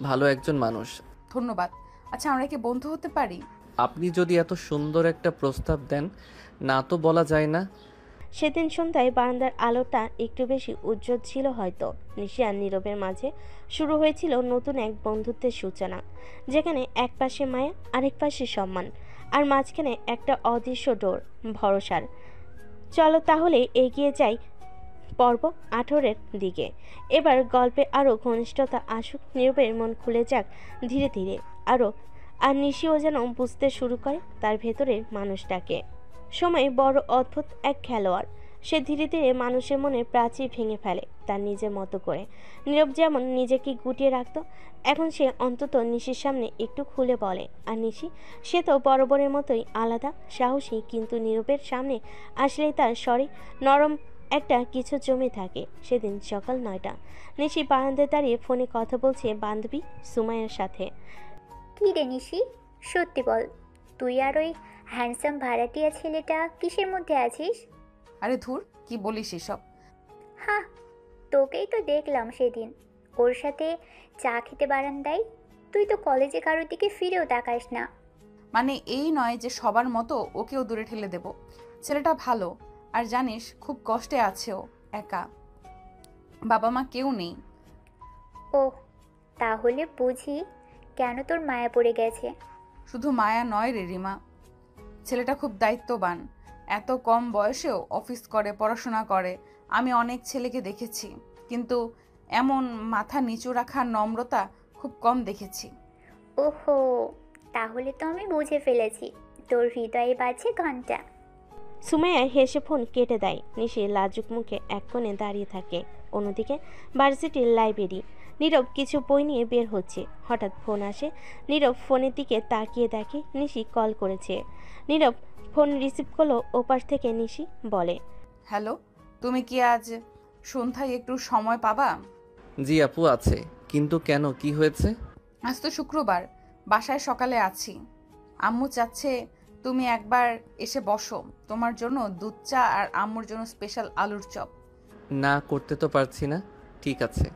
ভালো একজন মানুষ। ধন্যবাদ। আচ্ছা, আমরা কি বন্ধু হতে পারি? আপনি যদি এত সুন্দর একটা প্রস্তাব দেন, না তো বলা যায় না। সেদিন সন্ধ্যায় বারান্দার আলোটা একটু বেশি উজ্জ্বল ছিল হয়তো। নিশি আর নীরবের মাঝে শুরু হয়েছিল নতুন এক বন্ধুত্বের সূচনা, যেখানে এক পাশে মায়া, আরেক পাশে সম্মান, আর মাঝখানে একটা অদৃশ্য ডোর, ভরসার। চলো তাহলে এগিয়ে যাই পর্ব 18-এর দিকে। এবার গল্পে আরও ঘনিষ্ঠতা আসুক, নীরবের মন খুলে যাক ধীরে ধীরে আরও, আর নিশিও যেন বুঝতে শুরু করে তার ভেতরের মানুষটাকে। সময় বড় অদ্ভুত এক খেলোয়াড়, সে ধীরে ধীরে মানুষের মনে প্রাচীর ভেঙে ফেলে তার নিজের মতো করে। নীরব যেমন নিজেকে গুটিয়ে রাখত, এখন সে অন্তত নিশির সামনে একটু খুলে বলে। আর নিশি, সে তো বরাবরের মতোই আলাদা, সাহসী, কিন্তু নীরবের সামনে আসলেই তার স্বরে নরম একটা কিছু জমে থাকে। সেদিন সকাল 9টা, নিশি বারান্দায় দাঁড়িয়ে ফোনে কথা বলছে বান্ধবী সুমাইয়ার সাথে। কি রে নিশি, সত্যি বল, তুই আর ওই হ্যান্ডসাম ভাড়াটিয়া ছেলেটা কিসের মধ্যে আছিস? আরে ধুর, কি বলিস এসব? হ্যাঁ, তোকেই তো দেখলাম সেদিন ওর সাথে চা খেতে বারান্দায়। তুই তো কলেজে কারোর দিকে ফিরেও তাকাস না। মানে এই নয় যে সবার মতো ওকেও দূরে ঠেলে দেব। ছেলেটা ভালো, আর জানিস খুব কষ্টে আছে ও, একা, বাবা মা কেউ নেই। ও, তাহলে বুঝি কেন তোর মায়া পড়ে গেছে। শুধু মায়া নয় রে রিমা, ছেলেটা খুব দায়িত্ববান, এত কম বয়সেও অফিস করে, পড়াশোনা করে। আমি অনেক ছেলেকে দেখেছি, কিন্তু এমন মাথা নিচু রাখার নম্রতা খুব কম দেখেছি। ওহো, তাহলে তো আমি বুঝে ফেলেছি, তোর হৃদয়ে বাজছে ঘন্টা। সুমাইয়া হেসে ফোন কেটে দেয়। নিশি লাজুক মুখে এক কোণে দাঁড়িয়ে থাকে। অন্যদিকে ভার্সিটির লাইব্রেরি, নীরব কিছু বই নিয়ে বের হচ্ছে। হঠাৎ ফোন আসে। নীরব ফোনের দিকে তাকিয়ে দেখে নিশি কল করেছে। নীরব ফোন রিসিভ করলো। ওপাশ থেকে নিশি বলে, হ্যালো, তুমি কি আজ সন্ধ্যায় একটু সময় পাবা? জি আপু, আছে। কিন্তু কেন, কি হয়েছে? আজ তো শুক্রবার, বাসায় সকালে আছি। আম্মু চাচ্ছে তুমি একবার এসে বসো, তোমার জন্য দুধ চা আর আম্মুর জন্য স্পেশাল আলুর চপ। না, করতে তো পারছি না। ঠিক আছে।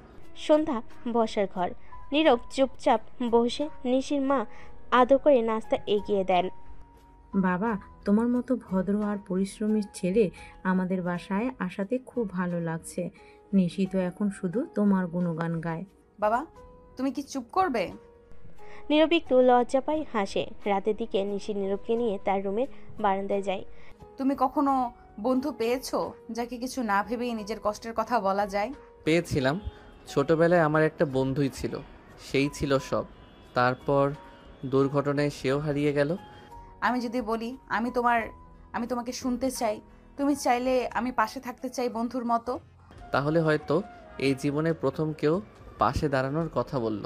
সন্ধ্যা বসার ঘর। নীরব চুপচাপ বসে। নিশির মা আদর করে নাস্তা এগিয়ে দেন। বাবা, তোমার মতো ভদ্র আর পরিশ্রমী ছেলে আমাদের বাসায় আসাতে খুব ভালো লাগছে। নিশি তো এখন শুধু তোমার গুণগান গায়। বাবা, তুমি কি চুপ করবে? নীরব একটু লজ্জা পায়, হাসে। রাতের দিকে নিশি নীরবকে নিয়ে তার রুমের বারান্দায় যায়। তুমি কখনো বন্ধু পেয়েছো যাকে কিছু না ভেবেই নিজের কষ্টের কথা বলা যায়? পেয়েছিলাম। ছোটবেলায় আমার একটা বন্ধুই ছিল, সেই ছিল সব। তারপর দুর্ঘটনায় সেও হারিয়ে গেল। আমি যদি বলি আমি তোমাকে শুনতে চাই, তুমি চাইলে আমি পাশে থাকতে চাই বন্ধুর মতো। তাহলে হয়তো এই জীবনে প্রথম কেউ পাশে দাঁড়ানোর কথা বলল।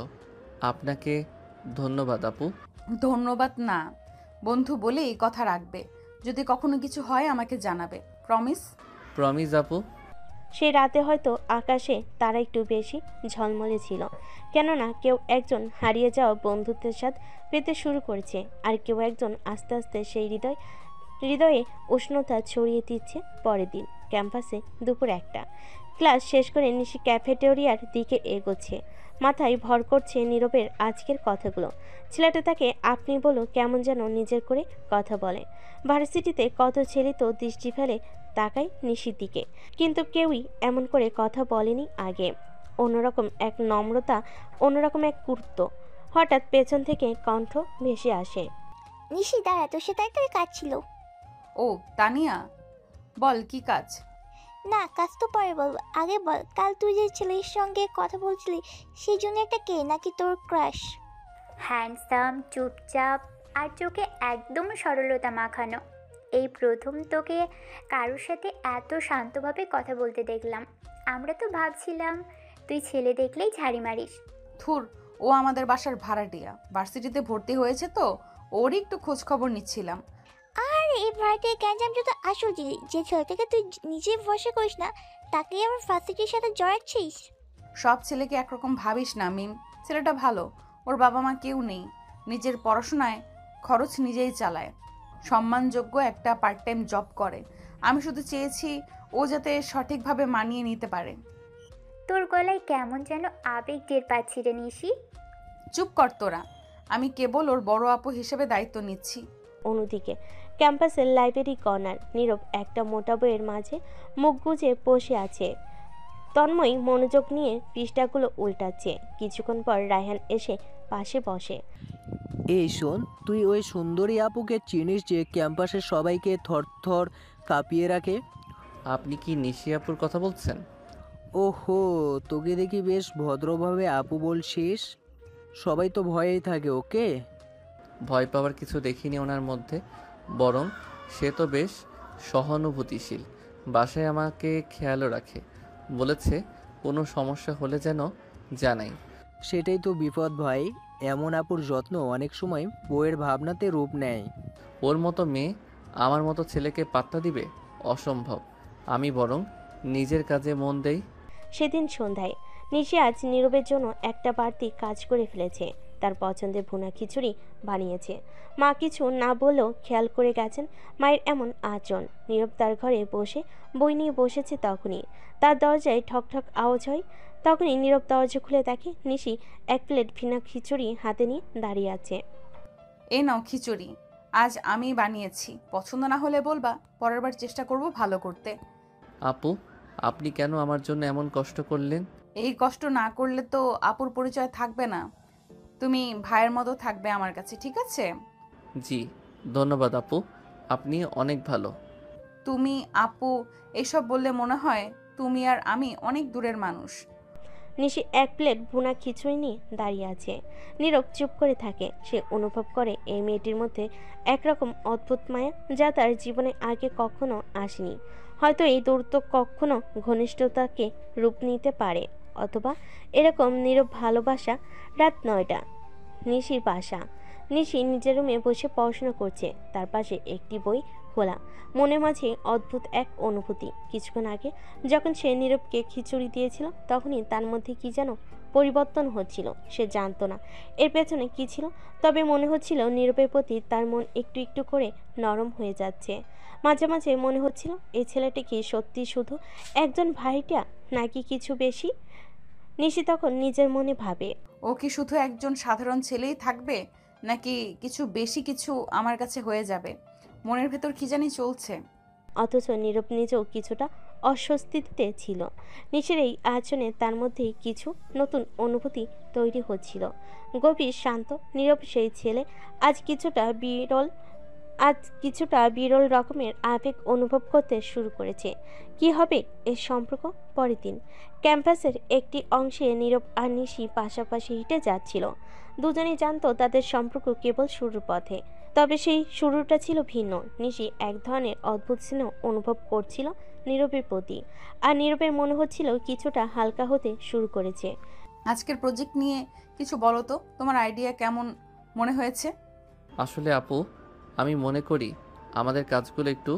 আপনাকে ধন্যবাদ আপু। ধন্যবাদ না, বন্ধু বলেই কথা রাখবে। যদি কখনো কিছু হয় আমাকে জানাবে, প্রমিস? প্রমিস আপু। সেই রাতে হয়তো আকাশে তারা একটু বেশি ঝলমলে ছিল, কেননা কেউ একজন হারিয়ে যাওয়া বন্ধুত্বের স্বাদ পেতে শুরু করেছে, আর কেউ একজন আস্তে আস্তে সেই হৃদয়ে উষ্ণতা ছড়িয়ে দিচ্ছে। পরের দিন ক্যাম্পাসে দুপুর 1টা, ক্লাস শেষ করে নিশি ক্যাফেটেরিয়ার দিকে এগোচ্ছে। মাথায় ভর করছে নীরবের আজকের কথাগুলো। ছেলেটা তাকে আপনি বলো কেমন যেন নিজের করে কথা বলে। ভার্সিটিতে কত ছেলে তো দৃষ্টি ফেলে তাকায় নিশির দিকে, কিন্তু কেউই এমন করে কথা বলেনি আগে। অন্যরকম এক নম্রতা, অন্যরকম এক গুরুত্ব। হঠাৎ পেছন থেকে কণ্ঠ ভেসে আসে। নিশি দাঁড়া, তোর সাথে একটা কাজ ছিল। ও তানিয়া, বল কি কাজ? না, কাজ তো পরে বলবো, আগে বল, কাল তুই যে ছেলের সঙ্গে কথা বলছিলি সেই জন্য একটা কে, নাকি তোর ক্রাশ? হ্যান্ডসাম, চুপচাপ, আর চোখে একদম সরলতা মাখানো। এই প্রথম তোকে কারোর সাথে এত শান্তভাবে কথা বলতে দেখলাম। আমরা তো ভাবছিলাম তুই ছেলে দেখলেই ঝাড়ি মারিস। থুর, ও আমাদের বাসার ভাড়াটিয়া, ভার্সিটিতে ভর্তি হয়েছে তো ওরই একটু খোঁজ খবর নিচ্ছিলাম। আর এই ভাড়াটিয়া গ্যাঞ্জাম যত আসল জিনিস, যে ছেলেটাকে তুই নিজে ভরসা করিস না তাকে আমার ফার্সিটির সাথে জড়াচ্ছিস। সব ছেলেকে একরকম ভাবিস না মিম। ছেলেটা ভালো, ওর বাবা মা কেউ নেই, নিজের পড়াশোনায় খরচ নিজেই চালায়, সম্মানযোগ্য একটা পার্ট টাইম জব করে। আমি শুধু চেয়েছি ও যাতে সঠিকভাবে মানিয়ে নিতে পারে। তোর গলায় কেমন যেন আবেগ টের পাচ্ছি রে নিশি। চুপ কর তোরা, আমি কেবল ওর বড় আপু হিসেবে দায়িত্ব নিচ্ছি। অন্যদিকে ক্যাম্পাসের লাইব্রেরি কর্নার, নীরব একটা মোটা বইয়ের মাঝে মুখ গুজে বসে আছে। তন্ময় মনোযোগ নিয়ে পৃষ্ঠাগুলো উল্টাচ্ছে। কিছুক্ষণ পর রায়হান এসে পাশে বসে। এই শোন, তুই ওই সুন্দরী আপুকে চিনিস যে ক্যাম্পাসের সবাইকে থরথর কাঁপিয়ে রাখে? আপনি কি নিশি আপুর কথা বলছেন? ওহো, তোকে দেখি বেশ ভদ্রভাবে আপু বলছিস। সবাই তো ভয়েই থাকে ওকে। ভয় পাওয়ার কিছু দেখিনি ওনার মধ্যে, বরং সে তো বেশ সহানুভূতিশীল। বাসায় আমাকে খেয়ালও রাখে, বলেছে কোনো সমস্যা হলে যেন জানাই। সেটাই তো বিপদ ভাই, এমন আপুর যত্ন অনেক সময় বউয়ের ভাবনাতে রূপ নেয়। ওর মতো মেয়ে আমার মতো ছেলেকে পাত্তা দিবে? অসম্ভব। আমি বরং নিজের কাজে মন দেই। সেদিন সন্ধ্যায় নিশি আজ নীরবের জন্য একটা বাড়তি কাজ করে ফেলেছে। তার পছন্দের ভুনা খিচুড়ি বানিয়েছে। মা কিছু না বললেও খেয়াল করে গেছেন মায়ের এমন আচরণ। নীরব তার ঘরে বসে বই নিয়ে বসেছে, তখনই তার দরজায় ঠক ঠক আওয়াজ হয়। তখনই নীরব দরজা খুলে দেখে নিশি এক প্লেট ভুনা খিচুড়ি হাতে নিয়ে দাঁড়িয়ে আছে। এই নাও খিচুড়ি, আজ আমি বানিয়েছি, পছন্দ না হলে বলবা, পরের বার চেষ্টা করব ভালো করতে। আপু, আপনি কেন আমার জন্য এমন কষ্ট করলেন? এই কষ্ট না করলে তো আপুর পরিচয় থাকবে না, তুমি ভাইয়ের মতো থাকবে আমার কাছে, ঠিক আছে? জি ধন্যবাদ আপু, আপনি অনেক ভালো। তুমি আপু এসব বললে মনে হয় তুমি আর আমি অনেক দূরের মানুষ। নিশি এক প্লেট ভুনা খিচুড়ি নিয়ে দাঁড়িয়ে আছে। নীরব চুপ করে থাকে। সে অনুভব করে এই মেয়েটির মধ্যে একরকম অদ্ভুত মায়া, যা তার জীবনে আগে কখনো আসেনি। হয়তো এই দূরত্ব কখনো ঘনিষ্ঠতাকে রূপ নিতে পারে, অথবা এরকম নীরব ভালোবাসা। রাত 9টা, নিশির বাসা। নিশি নিজের রুমে বসে পড়াশোনা করছে, তার পাশে একটি বই খোলা। মনের মাঝে অদ্ভুত এক অনুভূতি। কিছুক্ষণ আগে যখন সে নীরবকে খিচুড়ি দিয়েছিল, তখনই তার মধ্যে কি যেন পরিবর্তন হচ্ছিল। সে জানতো না এর পেছনে কি ছিল, তবে মনে হচ্ছিল নীরবের প্রতি তার মন একটু একটু করে নরম হয়ে যাচ্ছে। মাঝে মাঝে মনে হচ্ছিল এই ছেলেটি কি সত্যি শুধু একজন ভাইটা, নাকি কিছু বেশি। নিশি তখন নিজের মনে ভাবে, ও কি শুধু একজন সাধারণ ছেলেই থাকবে, নাকি কিছু বেশি কিছু আমার কাছে হয়ে যাবে? মনের ভেতর কি জানি চলছে। অথচ নীরব নিজেও কিছুটা অস্বস্তিতে ছিল। নিশির এই আচরণে তার মধ্যেই কিছু নতুন অনুভূতি তৈরি হচ্ছিল। গভীর শান্ত নীরব সেই ছেলে আজ কিছুটা বিরল রকমের আবেগ অনুভব করতে শুরু করেছে। কি হবে এর সম্পর্ক? পরের দিন ক্যাম্পাসের একটি অংশে নীরব আর নিশি পাশাপাশি হেঁটে যাচ্ছিল। দুজনেই জানতো তাদের সম্পর্ক কেবল শুরুর পথে, তবে সেই শুরুটা ছিল ভিন্ন। নিশি এক ধরনের অদ্ভুত স্নেহ অনুভব করছিল নীরবের প্রতি, আর নীরবের মনে হচ্ছিল কিছুটা হালকা হতে শুরু করেছে। আজকের প্রজেক্ট নিয়ে কিছু বলো তো, তোমার আইডিয়া কেমন মনে হয়েছে? আসলে আপু, আমি মনে করি আমাদের কাজগুলো একটু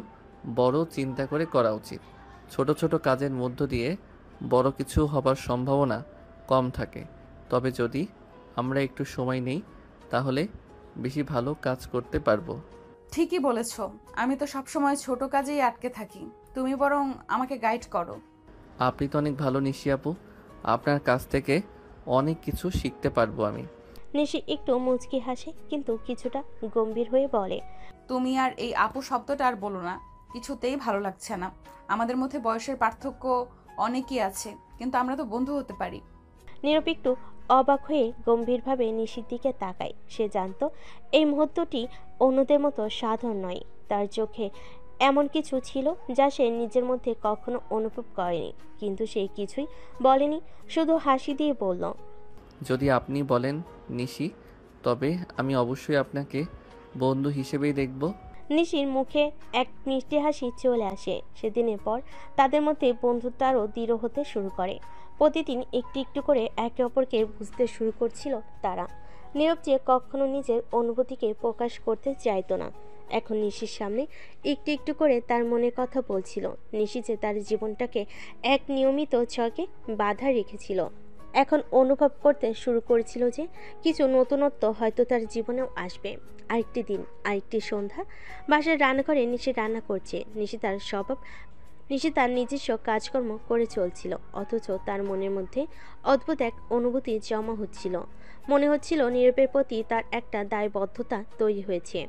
বড় চিন্তা করে করা উচিত। ছোট ছোট কাজের মধ্য দিয়ে বড় কিছু হবার সম্ভাবনা কম থাকে। তবে যদি আমরা একটু সময় নেই, তাহলে বেশি ভালো কাজ করতে পারবো। ঠিকই বলেছ, আমি তো সবসময় ছোট কাজেই আটকে থাকি, তুমি বরং আমাকে গাইড করো। আপনি তো অনেক ভালো নিশি আপু, আপনার কাছ থেকে অনেক কিছু শিখতে পারবো আমি। নিশি একটু মুচকি হাসে, কিন্তু কিছুটা গম্ভীর হয়ে বলে, তুমি আর এই আপু শব্দটা আর বলো না, কিছুতেই ভালো লাগছে না। আমাদের মধ্যে বয়সের পার্থক্য অনেকই আছে, কিন্তু আমরা তো বন্ধু হতে পারি। নীরব একটু অবাক হয়ে গম্ভীরভাবে নিশির দিকে তাকায়। সে জানতো এই মুহূর্তটি অন্যদের মতো সাধারণ নয়। তার চোখে এমন কিছু ছিল যা সে নিজের মধ্যে কখনো অনুভব করেনি, কিন্তু সে কিছুই বলেনি, শুধু হাসি দিয়ে বলল, যদি আপনি বলেন নিশি, তবে আমি অবশ্যই আপনাকে বন্ধু হিসেবেই দেখব। নিশির মুখে এক মিষ্টি হাসি চলে আসে। সেদিনের পর তাদের মধ্যে বন্ধুত্ব আরও দৃঢ় হতে শুরু করে। প্রতিদিন একটু একটু করে একে অপরকে বুঝতে শুরু করছিল তারা। নীরব যে কখনো নিজের অনুভূতিকে প্রকাশ করতে চাইতো না, এখন নিশির সামনে একটু একটু করে তার মনের কথা বলছিল। নিশি যে তার জীবনটাকে এক নিয়মিত ছকে বাধা রেখেছিল, এখন অনুভব করতে শুরু করেছিল যে কিছু নতুনত্ব হয়তো তার জীবনেও আসবে। আরেকটি দিন, আরেকটি সন্ধ্যা। বাসার রান্নাঘরে নিশি রান্না করছে। নিশি তার নিজস্ব কাজকর্ম করে চলছিল, অথচ তার মনের মধ্যে অদ্ভুত এক অনুভূতি জমা হচ্ছিল। মনে হচ্ছিল নীরবের প্রতি তার একটা দায়বদ্ধতা তৈরি হয়েছে।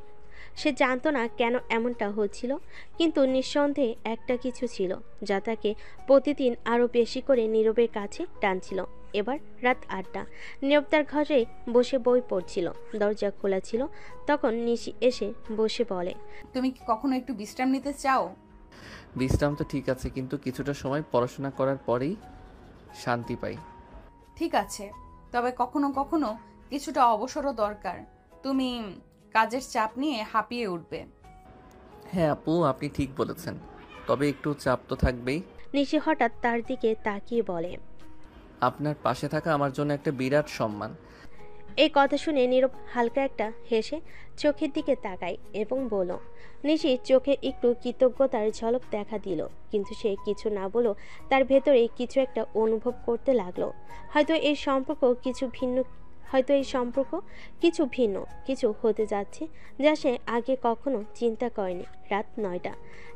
সে জানতো না কেন এমনটা হচ্ছিল, কিন্তু নিঃসন্দেহে একটা কিছু ছিল যা তাকে প্রতিদিন আরও বেশি করে নীরবের কাছে টানছিল। এবার রাত 8টা। নীরব তার ঘরে বসে বই পড়ছিল। দরজা খোলা ছিল। তখন নিশি এসে বসে বলে, তুমি কি কখনো একটু বিশ্রাম নিতে চাও? বিশ্রাম তো ঠিক আছে, কিন্তু কিছুটা সময় পড়াশোনা করার পরেই শান্তি পাই। ঠিক আছে, তবে কখনো কখনো কিছুটা অবসরও দরকার। তুমি কাজের চাপ নিয়ে হাঁপিয়ে উঠবে। হ্যাঁ আপু, আপনি ঠিক বলেছেন, তবে একটু চাপ তো থাকবেই। নিশি হঠাৎ তার দিকে তাকিয়ে বলে, আপনার পাশে থাকা আমার জন্য একটা বিরাট সম্মান। এই কথা শুনে নীরব হালকা একটা হেসে চোখের দিকে তাকায় এবং বলল। নিশির চোখে একটু কৃতজ্ঞতার ঝলক দেখা দিল, কিন্তু সে কিছু না বলেও তার ভেতরে কিছু একটা অনুভব করতে লাগলো। হয়তো এই সম্পর্ক কিছু ভিন্ন কিছু হতে যাচ্ছে, যা সে আগে কখনো চিন্তা করেনি। রাত 9টা।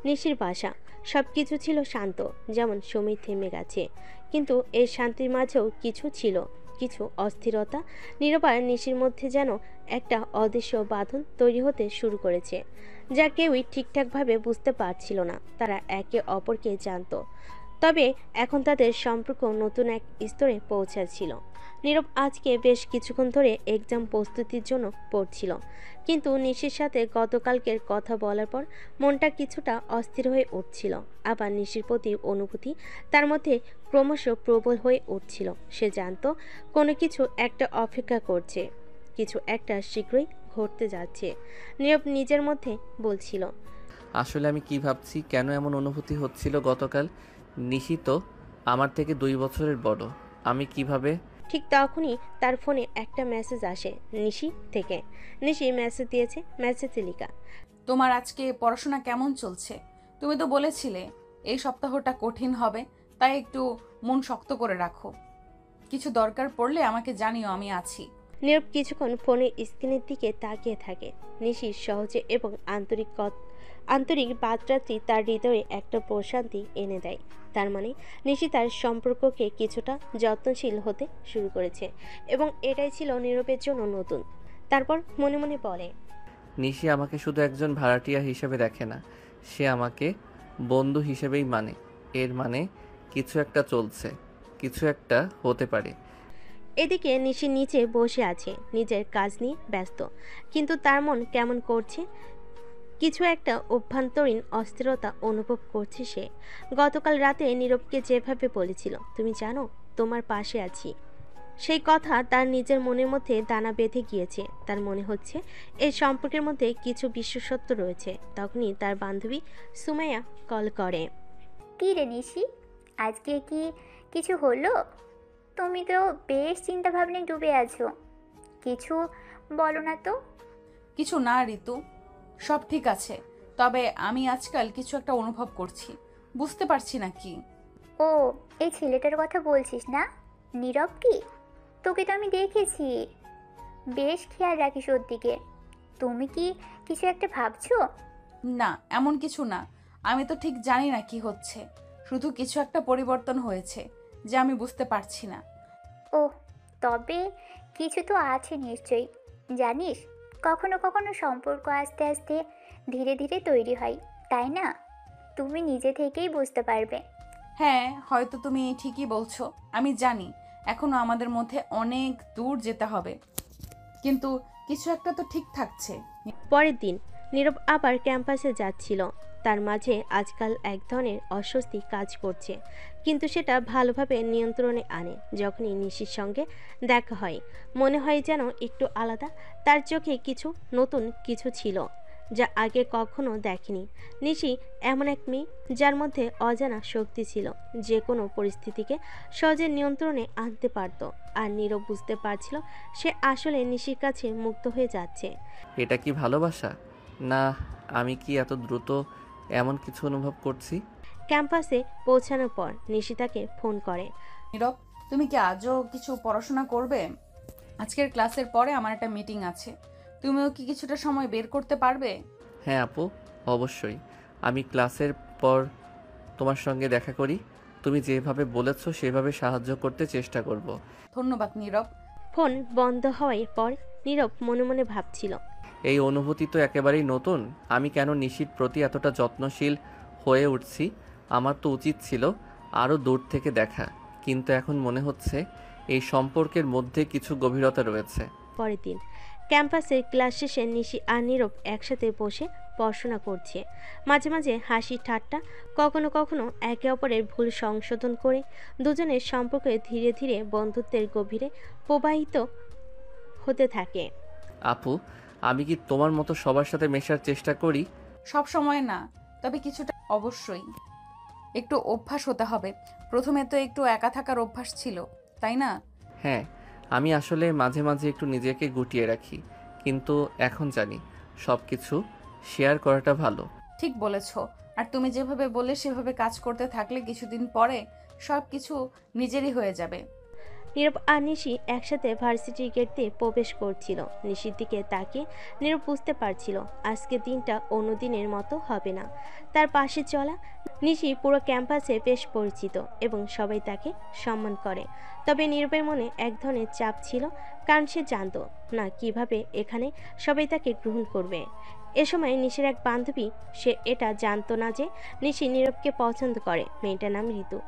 নিশির বাসা। সব কিছু ছিল শান্ত, যেমন সময় থেমে গেছে, কিন্তু এই শান্তির মাঝেও কিছু ছিল, কিছু অস্থিরতা। নীরব আর নিশির মধ্যে যেন একটা অদৃশ্য বাঁধন তৈরি হতে শুরু করেছে, যা কেউই ঠিকঠাকভাবে বুঝতে পারছিল না। তারা একে অপরকে জানতো, তবে এখন তাদের সম্পর্ক নতুন এক স্তরে পৌঁছাচ্ছিল। নীরব আজকে বেশ কিছুক্ষণ ধরে এক্সাম প্রস্তুতির জন্য পড়ছিল, কিন্তু নিশির সাথে গতকালকের কথা বলার পর মনটা কিছুটা অস্থির হয়ে উঠছিল। আবার নিশির প্রতি অনুভূতি তার মধ্যে ক্রমশ প্রবল হয়ে উঠছিল। সে জানতো কোনো কিছু একটা অপেক্ষা করছে, কিছু একটা শীঘ্রই ঘটতে যাচ্ছে। নীরব নিজের মধ্যে বলছিল, আসলে আমি কি ভাবছি, কেন এমন অনুভূতি হচ্ছিল গতকাল? নিশি তো আমার থেকে 2 বছরের বড়, আমি কিভাবে? ঠিক তখনই তার ফোনে একটা মেসেজ আসে নিশি থেকে। নিশি মেসেজ দিয়েছে। মেসেজে লেখা, তোমার আজকে পড়াশোনা কেমন চলছে? তুমি তো বলেছিলে এই সপ্তাহটা কঠিন হবে, তাই একটু মন শক্ত করে রাখো। কিছু দরকার পড়লে আমাকে জানিও, আমি আছি। নীরব কিছুক্ষণ ফোনের স্ক্রিনের দিকে তাকিয়ে থাকে। নিশির সহজে এবং আন্তরিক বাদরাত্রি তার হৃদয়ে একটা প্রশান্তি এনে দেয়। তার মানে নিশি তার সম্পর্ককে কিছুটা যত্নশীল হতে শুরু করেছে, এবং এটাই ছিল নীরবের জন্য নতুন। তারপর মনে মনে বলে, নিশি আমাকে শুধু একজন ভাড়াটিয়া হিসেবে দেখে না, সে আমাকে বন্ধু হিসেবেই মানে। এর মানে কিছু একটা চলছে, কিছু একটা হতে পারে। এদিকে নিশি নিচে বসে আছে, নিজের কাজ নিয়ে ব্যস্ত, কিন্তু তার মন কেমন করছে। কিছু একটা অভ্যন্তরীণ অস্থিরতা অনুভব করছে সে। গতকাল রাতে নীরবকে যেভাবে বলেছিল, তুমি জানো তোমার পাশে আছি, সেই কথা তার নিজের মনের মধ্যে দানা বেঁধে গিয়েছে। তার মনে হচ্ছে এই সম্পর্কের মধ্যে কিছু বিশেষত্ব রয়েছে। তখনই তার বান্ধবী সুমাইয়া কল করে। কি রে নিশি, আজকে কি কিছু হলো? তুমি তো বেশ চিন্তা ভাবনায় ডুবে আছো, কিছু বলো না তো। কিছু না ঋতু, সব ঠিক আছে, তবে আমি আজকাল কিছু একটা অনুভব করছি, বুঝতে পারছি না কি। ও, এই ছেলেটার কথা বলছিস না? নীরব কি? তোকে তো আমি দেখেছি, বেশ খেয়াল রাখিস ওর দিকে। তুমি কি কিছু একটা ভাবছো? না, এমন কিছু না। আমি তো ঠিক জানি না কি হচ্ছে, শুধু কিছু একটা পরিবর্তন হয়েছে যে আমি বুঝতে পারছি না। ও, তবে কিছু তো আছে নিশ্চয়ই। জানিস, কখনো কখনো সম্পর্ক আস্তে আস্তে ধীরে ধীরে তৈরি হয়, তাই না? তুমি নিজে থেকেই বুঝতে পারবে। হ্যাঁ, হয়তো তুমি ঠিকই বলছো, আমি জানি এখনো আমাদের মধ্যে অনেক দূর যেতে হবে, কিন্তু কিছু একটা তো ঠিক থাকছে। পরের দিন নীরব আবার ক্যাম্পাসে যাচ্ছিল। তার মাঝে আজকাল এক ধরনের অস্বস্তি কাজ করছে, কিন্তু সেটা ভালোভাবে নিয়ন্ত্রণে আনে। যখনই নিশির সঙ্গে দেখা হয় মনে হয় যেন একটু আলাদা। তার চোখে কিছু নতুন কিছু ছিল যা আগে কখনো দেখেনি। নিশি এমন এক মেয়ে যার মধ্যে অজানা শক্তি ছিল, যে কোনো পরিস্থিতিকে সহজে নিয়ন্ত্রণে আনতে পারত। আর নীরব বুঝতে পারছিল সে আসলে নিশির কাছে মুগ্ধ হয়ে যাচ্ছে। এটা কি ভালোবাসা, না আমি কি এত দ্রুত এমন কিছু অনুভব করছি? ক্যাম্পাসে পৌঁছানোর পর নিশি তাকে ফোন করে। নীরব, তুমি কি আজও কিছু পড়াশোনা করবে? আজকের ক্লাসের পরে আমার একটা মিটিং আছে, তুমিও কি কিছুটা সময় বের করতে পারবে? হ্যাঁ আপু, অবশ্যই। আমি ক্লাসের পর তোমার সঙ্গে দেখা করি। তুমি যেভাবে বলেছো সেভাবে সাহায্য করতে চেষ্টা করব। ধন্যবাদ নীরব। ফোন বন্ধ হওয়ার পর নীরব মনে মনে ভাবছিল, এই অনুভূতি তো একেবারেই নতুন। আমি কেন নিশির প্রতি এতটা যত্নশীল হয়ে উঠছি? আমার তো উচিত ছিল আরও দূর থেকে দেখা, কিন্তু এখন মনে হচ্ছে এই সম্পর্কের মধ্যে কিছু গভীরতা রয়েছে। পরের দিন ক্যাম্পাসের ক্লাস শেষে নিশি আর নীরব একসাথে বসে পড়াশোনা করছে। মাঝে মাঝে হাসি ঠাট্টা, কখনো কখনো একে অপরের ভুল সংশোধন করে দুজনের সম্পর্ক ধীরে ধীরে বন্ধুত্বের গভীরে প্রবাহিত হতে থাকে। আপু, আমি কি তোমার মতো সবার সাথে মেশার চেষ্টা করি? সব সময় না, তবে কিছুটা অবশ্যই। একটু অভ্যাস হতে হবে। প্রথমে তো একটু একা থাকার অভ্যাস ছিল, তাই না? হ্যাঁ, আমি আসলে মাঝে মাঝে একটু নিজেকে গুটিয়ে রাখি, কিন্তু এখন জানি সব কিছু শেয়ার করাটা ভালো। ঠিক বলেছ। আর তুমি যেভাবে বললে সেভাবে কাজ করতে থাকলে কিছুদিন পরে সব কিছু নিজেরই হয়ে যাবে। নীরব আর নিশি একসাথে ভার্সিটির গেট দিয়ে প্রবেশ করছিল। নিশির দিকে তাকিয়ে নীরব বুঝতে পারছিল আজকে দিনটা অন্যদিনের মতো হবে না। তার পাশে চলা নিশি পুরো ক্যাম্পাসে বেশ পরিচিত এবং সবাই তাকে সম্মান করে। তবে নীরবের মনে এক ধরনের চাপ ছিল, কারণ সে জানত না কিভাবে এখানে সবাই তাকে গ্রহণ করবে। এ সময় নিশির এক বান্ধবী, সে এটা জানতো না যে নিশি নীরবকে পছন্দ করে। মেয়েটার নাম ঋতু।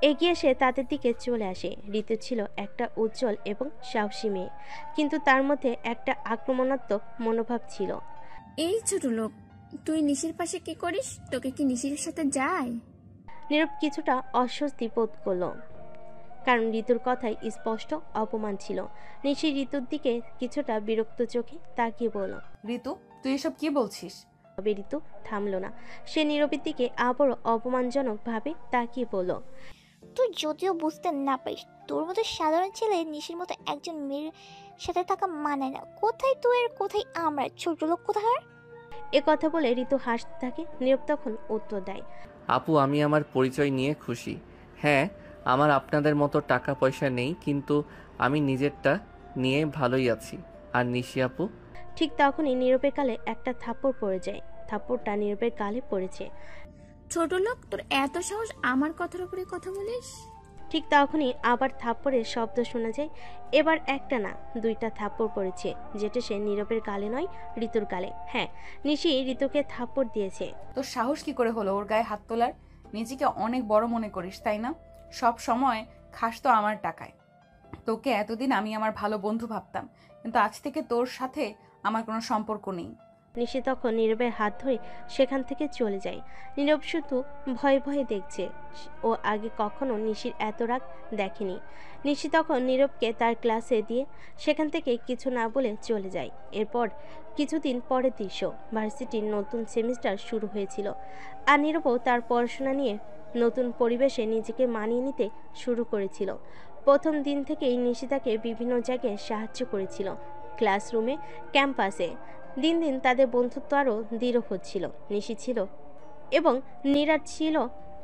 এগিয়ে এসে তাদের দিকে চলে আসে। ঋতু ছিল একটা উজ্জ্বল এবং সাহসী মেয়ে, কিন্তু তার মধ্যে একটা আক্রমণাত্মক মনোভাব ছিল। এই ছোট লোক, তুই নিশির পাশে কি করিস? তোকে কি নিশির সাথে যায়? নীরব কিছুটা অস্বস্তি বোধ করলো, কারণ ঋতুর কথায় স্পষ্ট অপমান ছিল। নিশি ঋতুর দিকে কিছুটা বিরক্ত চোখে তাকিয়ে বলল, ঋতু, তুই এসব কি বলছিস? তবে ঋতু থামলো না। সে নীরবের দিকে আবারও অপমানজনক ভাবে তাকিয়ে বলল, তুই যদিও বুঝতে না পারিস, তোর মতো সাধারণ ছেলে নিশির মতো একজন মেয়ের সাথে থাকা মানায় না। কোথায় তুই আর কোথায় আমরা, ছোট লোক কোথাকার। এ কথা বলে ঋতু হাসতে থাকে। নীরব তখন উত্তর দেয়, আপু, আমি আমার পরিচয় নিয়ে খুশি। হ্যাঁ, আমার আপনাদের মতো টাকা পয়সা নেই, কিন্তু আমি নিজেরটা নিয়ে ভালোই আছি। আর নিশি আপু? ঠিক তখনই নীরবের গালে একটা থাপ্পড় পড়ে যায়। থাপ্পড়টা নীরবের গালে পড়েছে। ছোট লোক, তোর এত সাহস আমার কথার উপরে কথা বলিস? ঠিক তখনই আবার থাপ্পড়ের শব্দ শোনা যায়। এবার একটা না, দুইটা থাপ্পড় পড়েছে, যেটা সে নীরবের গালে নয়, ঋতুর গালে। হ্যাঁ, নিশি ঋতুকে থাপ্পড় দিয়েছে। তোর সাহস কি করে হলো ওর গায়ে হাত তোলার? নিজেকে অনেক বড় মনে করিস, তাই না? সব সময় খাস তো আমার টাকায়। তোকে এতদিন আমি আমার ভালো বন্ধু ভাবতাম, কিন্তু আজ থেকে তোর সাথে আমার কোনো সম্পর্ক নেই। নিশি তখন নীরবের হাত ধরে সেখান থেকে চলে যায়। নীরব শুধু ভয়ে ভয়ে দেখছে। ও আগে কখনো নিশির এত রাগ দেখেনি। নিশি তখন নীরবকে তার ক্লাসে দিয়ে সেখান থেকে কিছু না বলে চলে যায়। এরপর কিছুদিন পরের দৃশ্য, ভার্সিটির নতুন সেমিস্টার শুরু হয়েছিল। আর নীরবও তার পড়াশোনা নিয়ে নতুন পরিবেশে নিজেকে মানিয়ে নিতে শুরু করেছিল। প্রথম দিন থেকেই নিশি তাকে বিভিন্ন জায়গায় সাহায্য করেছিল, ক্লাসরুমে, ক্যাম্পাসে। দিন দিন তাদের বন্ধুত্ব আরও দৃঢ় হচ্ছিল। নিশি ছিল এবং নীরব ছিল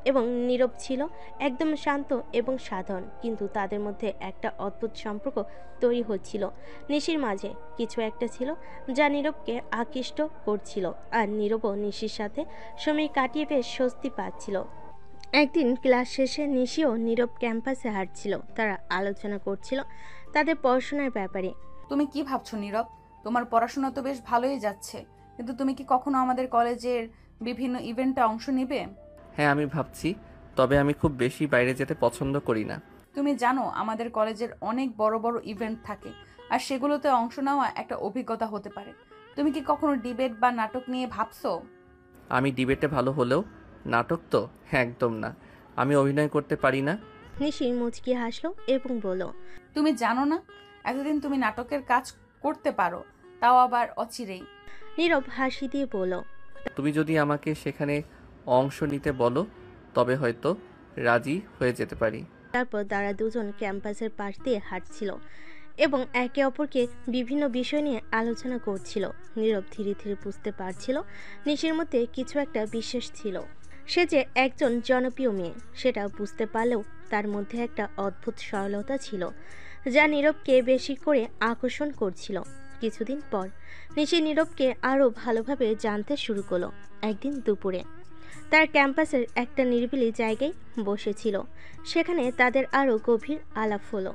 এবং নীরব ছিল একদম শান্ত এবং সাধারণ, কিন্তু তাদের মধ্যে একটা অদ্ভুত সম্পর্ক তৈরি হচ্ছিল। নিশির মাঝে কিছু একটা ছিল যা নীরবকে আকৃষ্ট করছিল, আর নীরবও নিশির সাথে সময় কাটিয়ে বেশ স্বস্তি পাচ্ছিল। একদিন ক্লাস শেষে নিশি ও নীরব ক্যাম্পাসে হাঁটছিল। তারা আলোচনা করছিল তাদের পড়াশোনার ব্যাপারে। তুমি কি ভাবছো নীরব? তোমার পড়াশোনা তো বেশ ভালোই যাচ্ছে, কিন্তু তুমি কি কখনো আমাদের কলেজের বিভিন্ন ইভেন্টে অংশ নেবে? হ্যাঁ, আমি ভাবছি, তবে আমি খুব বেশি বাইরে যেতে পছন্দ করি না। তুমি জানো আমাদের কলেজের অনেক বড় বড় ইভেন্ট থাকে, আর সেগুলোতে অংশ নেওয়া একটা অভিজ্ঞতা হতে পারে। তুমি কি কখনো ডিবেট বা নাটক নিয়ে ভাবছো? আমি ডিবেটে ভালো হলেও নাটক তো একদম না। আমি অভিনয় করতে পারি না। নিশি মুচকি হাসলো এবং বলল, তুমি জানো না এতদিন তুমি নাটকের কাজ করতে পারো, তাও আবার অচিরেই। নীরব হাসি দিয়ে বলল, তুমি যদি আমাকে সেখানে অংশ নিতে বলো তবে হয়তো রাজি হয়ে যেতে পারি। তারপর তারা দুজন ক্যাম্পাসের পাশ দিয়ে হাঁটছিল এবং একে অপরকে বিভিন্ন বিষয় নিয়ে আলোচনা করছিল। নীরব ধীরে ধীরে বুঝতে পারছিল নিশির মধ্যে কিছু একটা বিশেষ ছিল। সে যে একজন জনপ্রিয় মেয়ে সেটা বুঝতে পারলেও তার মধ্যে একটা অদ্ভুত সরলতা ছিল যা নীরবকে বেশি করে আকর্ষণ করছিল। কিছুদিন পর নিশি নীরবকে আরও ভালোভাবে জানতে শুরু করলো। একদিন দুপুরে তার ক্যাম্পাসের একটা নিরিবিলি জায়গায় বসেছিল। সেখানে তাদের আরও গভীর আলাপ হলো।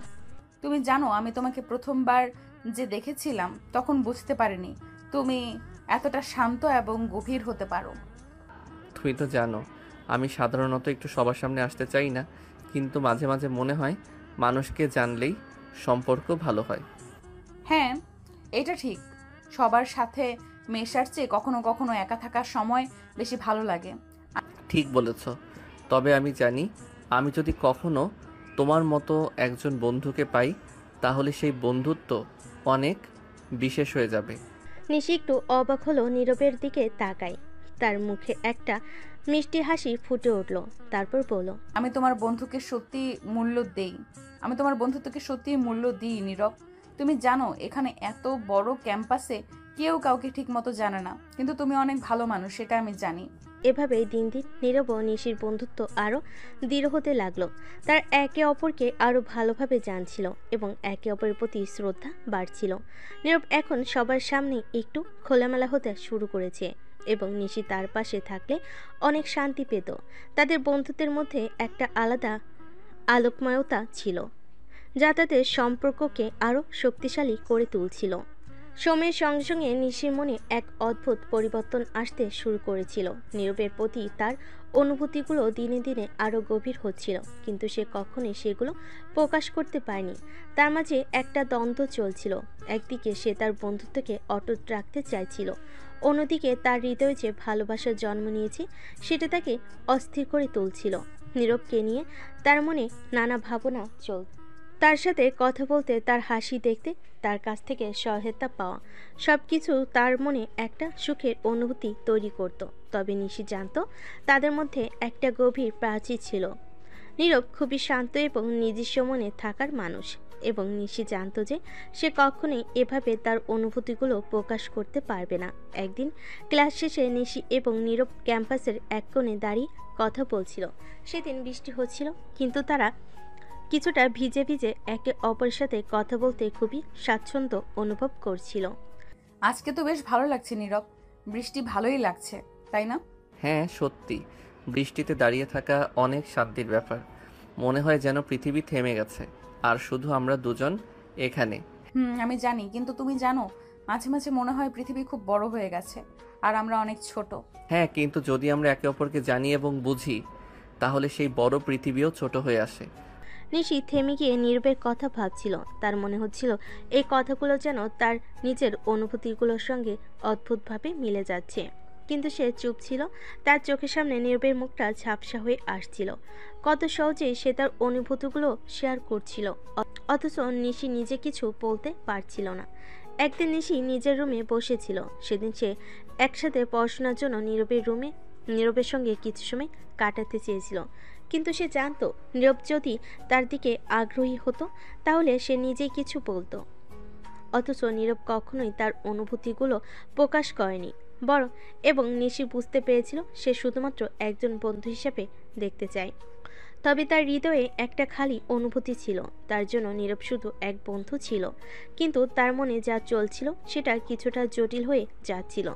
তুমি জানো আমি তোমাকে প্রথমবার যে দেখেছিলাম তখন বুঝতে পারিনি তুমি এতটা শান্ত এবং গভীর হতে পারো। তুমি তো জানো আমি সাধারণত একটু সবার সামনে আসতে চাই না, কিন্তু মাঝে মাঝে মনে হয় মানুষকে জানলেই সম্পর্ক ভালো হয়। হ্যাঁ, এটা ঠিক। সবার সাথে মেশার চেয়ে কখনো কখনো একা থাকার সময় বেশি ভালো লাগে। ঠিক বলেছ। তবে আমি জানি আমি যদি কখনো তোমার মতো একজন বন্ধুকে পাই তাহলে সেই বন্ধুত্ব অনেক বিশেষ হয়ে যাবে। নিশি একটু অবাক হলো নীরবের দিকে তাকায়। তার মুখে একটা মিষ্টি হাসি ফুটে উঠল। তারপর বলল, আমি তোমার বন্ধুত্বকে সত্যি মূল্য দিই নীরব। তুমি জানো এখানে এত বড় ক্যাম্পাসে কেউ কাউকে ঠিক মতো জানে না, কিন্তু তুমি অনেক ভালো মানুষ, সেটা আমি জানি। এভাবেই দিন দিন নীরব ও নিশির বন্ধুত্ব আরও দৃঢ় হতে লাগলো। তার একে অপরকে আরও ভালোভাবে জানছিল এবং একে অপরের প্রতি শ্রদ্ধা বাড়ছিল। নীরব এখন সবার সামনে একটু খোলামেলা হতে শুরু করেছে এবং নিশি তার পাশে থাকলে অনেক শান্তি পেত। তাদের বন্ধুত্বের মধ্যে একটা আলাদা আলোকময়তা ছিল যা তাদের সম্পর্ককে আরও শক্তিশালী করে তুলছিল। সময়ের সঙ্গে সঙ্গে নিশির মনে এক অদ্ভুত পরিবর্তন আসতে শুরু করেছিল। নীরবের প্রতি তার অনুভূতিগুলো দিনে দিনে আরও গভীর হচ্ছিল, কিন্তু সে কখনোই সেগুলো প্রকাশ করতে পারেনি। তার মাঝে একটা দ্বন্দ্ব চলছিল। একদিকে সে তার বন্ধুত্বকে অটুট রাখতে চাইছিল, অন্যদিকে তার হৃদয়ে যে ভালোবাসার জন্ম নিয়েছে সেটা তাকে অস্থির করে তুলছিল। নীরবকে নিয়ে তার মনে নানা ভাবনা চলত। তার সাথে কথা বলতে, তার হাসি দেখতে, তার কাছ থেকে সহায়তা পাওয়া, সব কিছু তার মনে একটা সুখের অনুভূতি তৈরি করত। তবে নিশি জানত তাদের মধ্যে একটা গভীর প্রাচীর ছিল। নীরব খুবই শান্ত এবং নিজস্ব মনে থাকার মানুষ, এবং নিশি জানত যে সে কখনোই এভাবে তার অনুভূতিগুলো প্রকাশ করতে পারবে না। একদিন ক্লাস শেষে নিশি এবং নীরব ক্যাম্পাসের এক কোণে দাঁড়িয়ে কথা বলছিল। সেদিন বৃষ্টি হচ্ছিল, কিন্তু তারা কিছুটা ভিজে ভিজে একে অপরের সাথে কথা বলতে খুবই স্বাচ্ছন্দ্য অনুভব করছিল। আজকে তো বেশ ভালো লাগছে নীরব, বৃষ্টি ভালোই লাগছে, তাই না? হ্যাঁ সত্যি, বৃষ্টিতে দাঁড়িয়ে থাকা অনেক শান্তির ব্যাপার। মনে হয় যেন পৃথিবী থেমে গেছে আর শুধু আমরা দুজন এখানে। আমি জানি, কিন্তু তুমি জানো মাঝে মাঝে মনে হয় পৃথিবী খুব বড় হয়ে গেছে আর আমরা অনেক ছোট। হ্যাঁ, কিন্তু যদি আমরা একে অপরকে জানি এবং বুঝি তাহলে সেই বড় পৃথিবীও ছোট হয়ে আসে। নিশি থেমে গিয়ে নীরবের কথা ভাবছিল। তার মনে হচ্ছিল এই কথাগুলো যেন তার নিজের অনুভূতিগুলোর সঙ্গে অদ্ভুতভাবে মিলে যাচ্ছে, কিন্তু সে চুপ ছিল। তার চোখের সামনে নীরবের মুখটা ঝাপসা হয়ে আসছিল। কত সহজেই সে তার অনুভূতিগুলো শেয়ার করছিল, অথচ নিশি নিজে কিছু বলতে পারছিল না। একদিন নিশি নিজের রুমে বসেছিল। সেদিন সে একসাথে পড়াশোনার জন্য নীরবের সঙ্গে কিছু সময় কাটাতে চেয়েছিল, কিন্তু সে জানতো নীরব যদি তার দিকে আগ্রহী হতো তাহলে সে নিজেই কিছু বলতো। অথচ নীরব কখনোই তার অনুভূতিগুলো প্রকাশ করেনি এবং নিশি বুঝতে পেরেছিল সে শুধুমাত্র একজন বন্ধু হিসেবে দেখতে চায়। তবে তার হৃদয়ে একটা খালি অনুভূতি ছিল। তার জন্য নীরব শুধু এক বন্ধু ছিল, কিন্তু তার মনে যা চলছিল সেটা কিছুটা জটিল হয়ে যাচ্ছিল।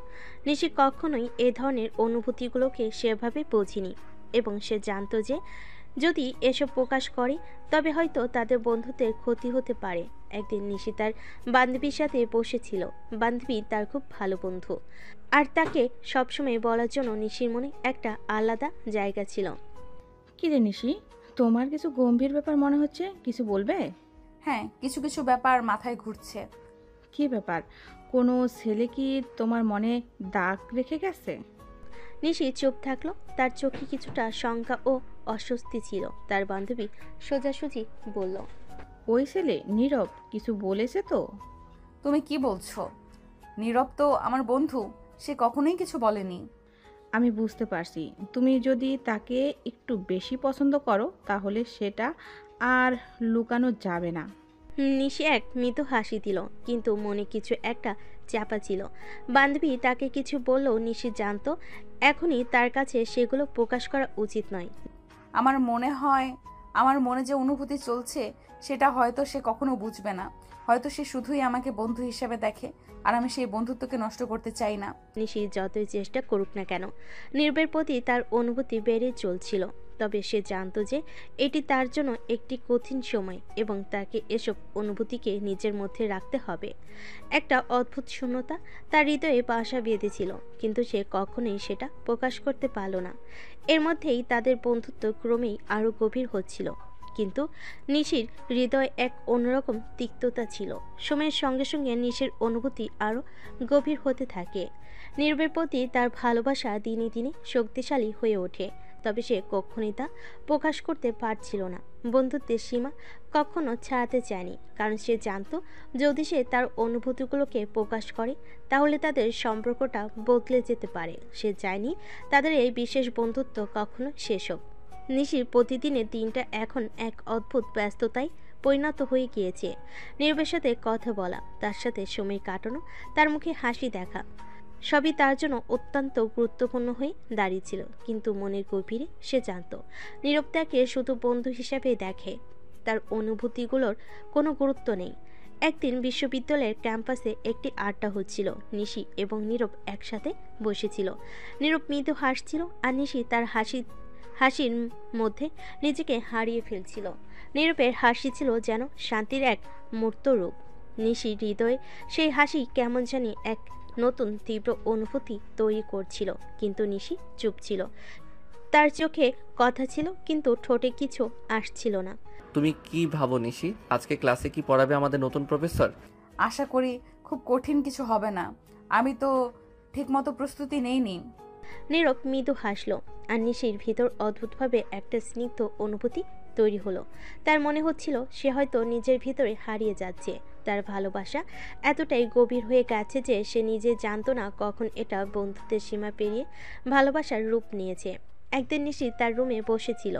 নিশি কখনোই এ ধরনের অনুভূতিগুলোকে সেভাবে বোঝেনি এবং সে জানতো যে যদি এসব প্রকাশ করে তবে হয়তো তাদের বন্ধুত্বের ক্ষতি হতে পারে। একদিন নিশি তার বান্ধবীর সাথে বসেছিল। বান্ধবী তার খুব ভালো বন্ধু, আর তাকে সবসময় বলার জন্য নিশির মনে একটা আলাদা জায়গা ছিল। কি রে নিশি, তোমার কিছু গম্ভীর ব্যাপার মনে হচ্ছে, কিছু বলবে? হ্যাঁ, কিছু কিছু ব্যাপার মাথায় ঘুরছে। কি ব্যাপার? কোনো ছেলে কি তোমার মনে দাগ রেখে গেছে? নিশি চুপ থাকলো। তার চোখে কিছুটা শঙ্কা ও অস্বস্তি ছিল। তার বান্ধবী সোজাসুজি বলল, ওই ছেলে নীরব কিছু বলেছে তো? তুমি কি বলছো? নীরব তো আমার বন্ধু, সে কখনোই কিছু বলেনি। আমি বুঝতে পারছি, তুমি যদি তাকে একটু বেশি পছন্দ করো তাহলে সেটা আর লুকানো যাবে না। নিশি এক মৃদু হাসি দিল, কিন্তু মনে কিছু একটা চাপা ছিল। বান্ধবী তাকে কিছু বললেও নিশি জানতো এখনই তার কাছে সেগুলো প্রকাশ করা উচিত নয়। আমার মনে হয় আমার মনে যে অনুভূতি চলছে সেটা হয়তো সে কখনো বুঝবে না। হয়তো সে শুধুই আমাকে বন্ধু হিসেবে দেখে, আর আমি সেই বন্ধুত্বকে নষ্ট করতে চাই না। নিশি যতই চেষ্টা করুক না কেন, নীরবের প্রতি তার অনুভূতি বেড়ে চলছিল। তবে সে জানতো যে এটি তার জন্য একটি কঠিন সময় এবং তাকে এসব অনুভূতিকে নিজের মধ্যে রাখতে হবে। একটা অদ্ভুত শূন্যতা তার হৃদয়ে বাসা বেঁধেছিল, কিন্তু সে কখনোই সেটা প্রকাশ করতে পারল না। এর মধ্যেই তাদের বন্ধুত্ব ক্রমেই আরও গভীর হচ্ছিল, কিন্তু নিশির হৃদয়ে এক অন্যরকম তিক্ততা ছিল। সময়ের সঙ্গে সঙ্গে নিশির অনুভূতি আরও গভীর হতে থাকে। নীরবের প্রতি তার ভালোবাসা দিনে দিনে শক্তিশালী হয়ে ওঠে, তবে সে কখনোই তা প্রকাশ করতে পারছিল না। বন্ধুত্বের সীমা কখনো ছাড়াতে চায়নি, কারণ সে জানতো যদি সে তার অনুভূতিগুলোকে প্রকাশ করে তাহলে তাদের সম্পর্কটা বদলে যেতে পারে। সে চায়নি তাদের এই বিশেষ বন্ধুত্ব কখনো শেষ হোক। নিশির প্রতিদিনের দিনটা এখন এক অদ্ভুত ব্যস্ততায় পরিণত হয়ে গিয়েছে। নীরবের সাথে কথা বলা, তার সাথে সময় কাটানো, তার মুখে হাসি দেখা, সবই তার জন্য অত্যন্ত গুরুত্বপূর্ণ হয়ে দাঁড়িয়েছিল। কিন্তু মনের গভীরে সে জানত নীরব তাকে শুধু বন্ধু হিসাবে দেখে, তার অনুভূতিগুলোর কোনো গুরুত্ব নেই। একদিন বিশ্ববিদ্যালয়ের ক্যাম্পাসে একটি আড্ডা হচ্ছিল। নিশি এবং নীরব একসাথে বসেছিল। নীরব মৃদু হাসছিল, আর নিশি তার হাসির মধ্যে নিজেকে হারিয়ে ফেলছিল। নীরবের হাসি ছিল যেন শান্তির এক মূর্ত রূপ। নিশির হৃদয়ে সেই হাসি কেমন জানি এক নতুন তীব্র অনুভূতি তৈরি করছিল, কিন্তু নিশি চুপ ছিল। তার চোখে কথা ছিল, কিন্তু ঠোঁটে কিছু আসছিল না। তুমি কি ভাবো নিশি, আজকে ক্লাসে কি পড়াবে আমাদের নতুন প্রফেসর? আশা করি খুব কঠিন কিছু হবে না। আমি তো ঠিকমতো প্রস্তুতি নেইনি। নীরব মৃদু হাসলো, আর নিশির ভিতর অদ্ভুতভাবে একটা স্নিগ্ধ অনুভূতি তৈরি হলো। তার মনে হচ্ছিল সে হয়তো নিজের ভিতরে হারিয়ে যাচ্ছে। তার ভালোবাসা এতটাই গভীর হয়ে গেছে যে সে নিজে জানতো না কখন এটা বন্ধুত্বের সীমা পেরিয়ে ভালোবাসার রূপ নিয়েছে। একদিন নিশি তার রুমে বসেছিল।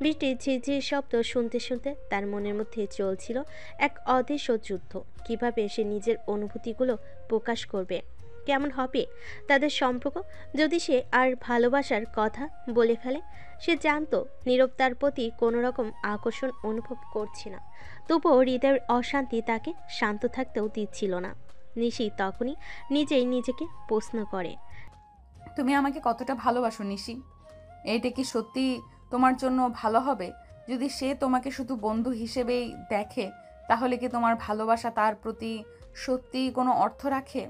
বৃষ্টির ঝিরঝির শব্দ শুনতে শুনতে তার মনের মধ্যে চলছিল এক অদৃশ্য যুদ্ধ। কিভাবে সে নিজের অনুভূতিগুলো প্রকাশ করবে? কেমন হবে তাদের সম্পর্ক যদি সে আর ভালোবাসার কথা বলে ফেলে? সে জানতো নীরব তার প্রতি কোনো রকম আকর্ষণ অনুভব করছে না, তবুও হৃদয়ের অশান্তি তাকে শান্ত থাকতেও দিচ্ছিল না। নিশি তখনই নিজেই নিজেকে প্রশ্ন করে, তুমি আমাকে কতটা ভালোবাসো নিশি? এইটা কি সত্যি তোমার জন্য ভালো হবে? যদি সে তোমাকে শুধু বন্ধু হিসেবেই দেখে, তাহলে কি তোমার ভালোবাসা তার প্রতি সত্যি কোনো অর্থ রাখে?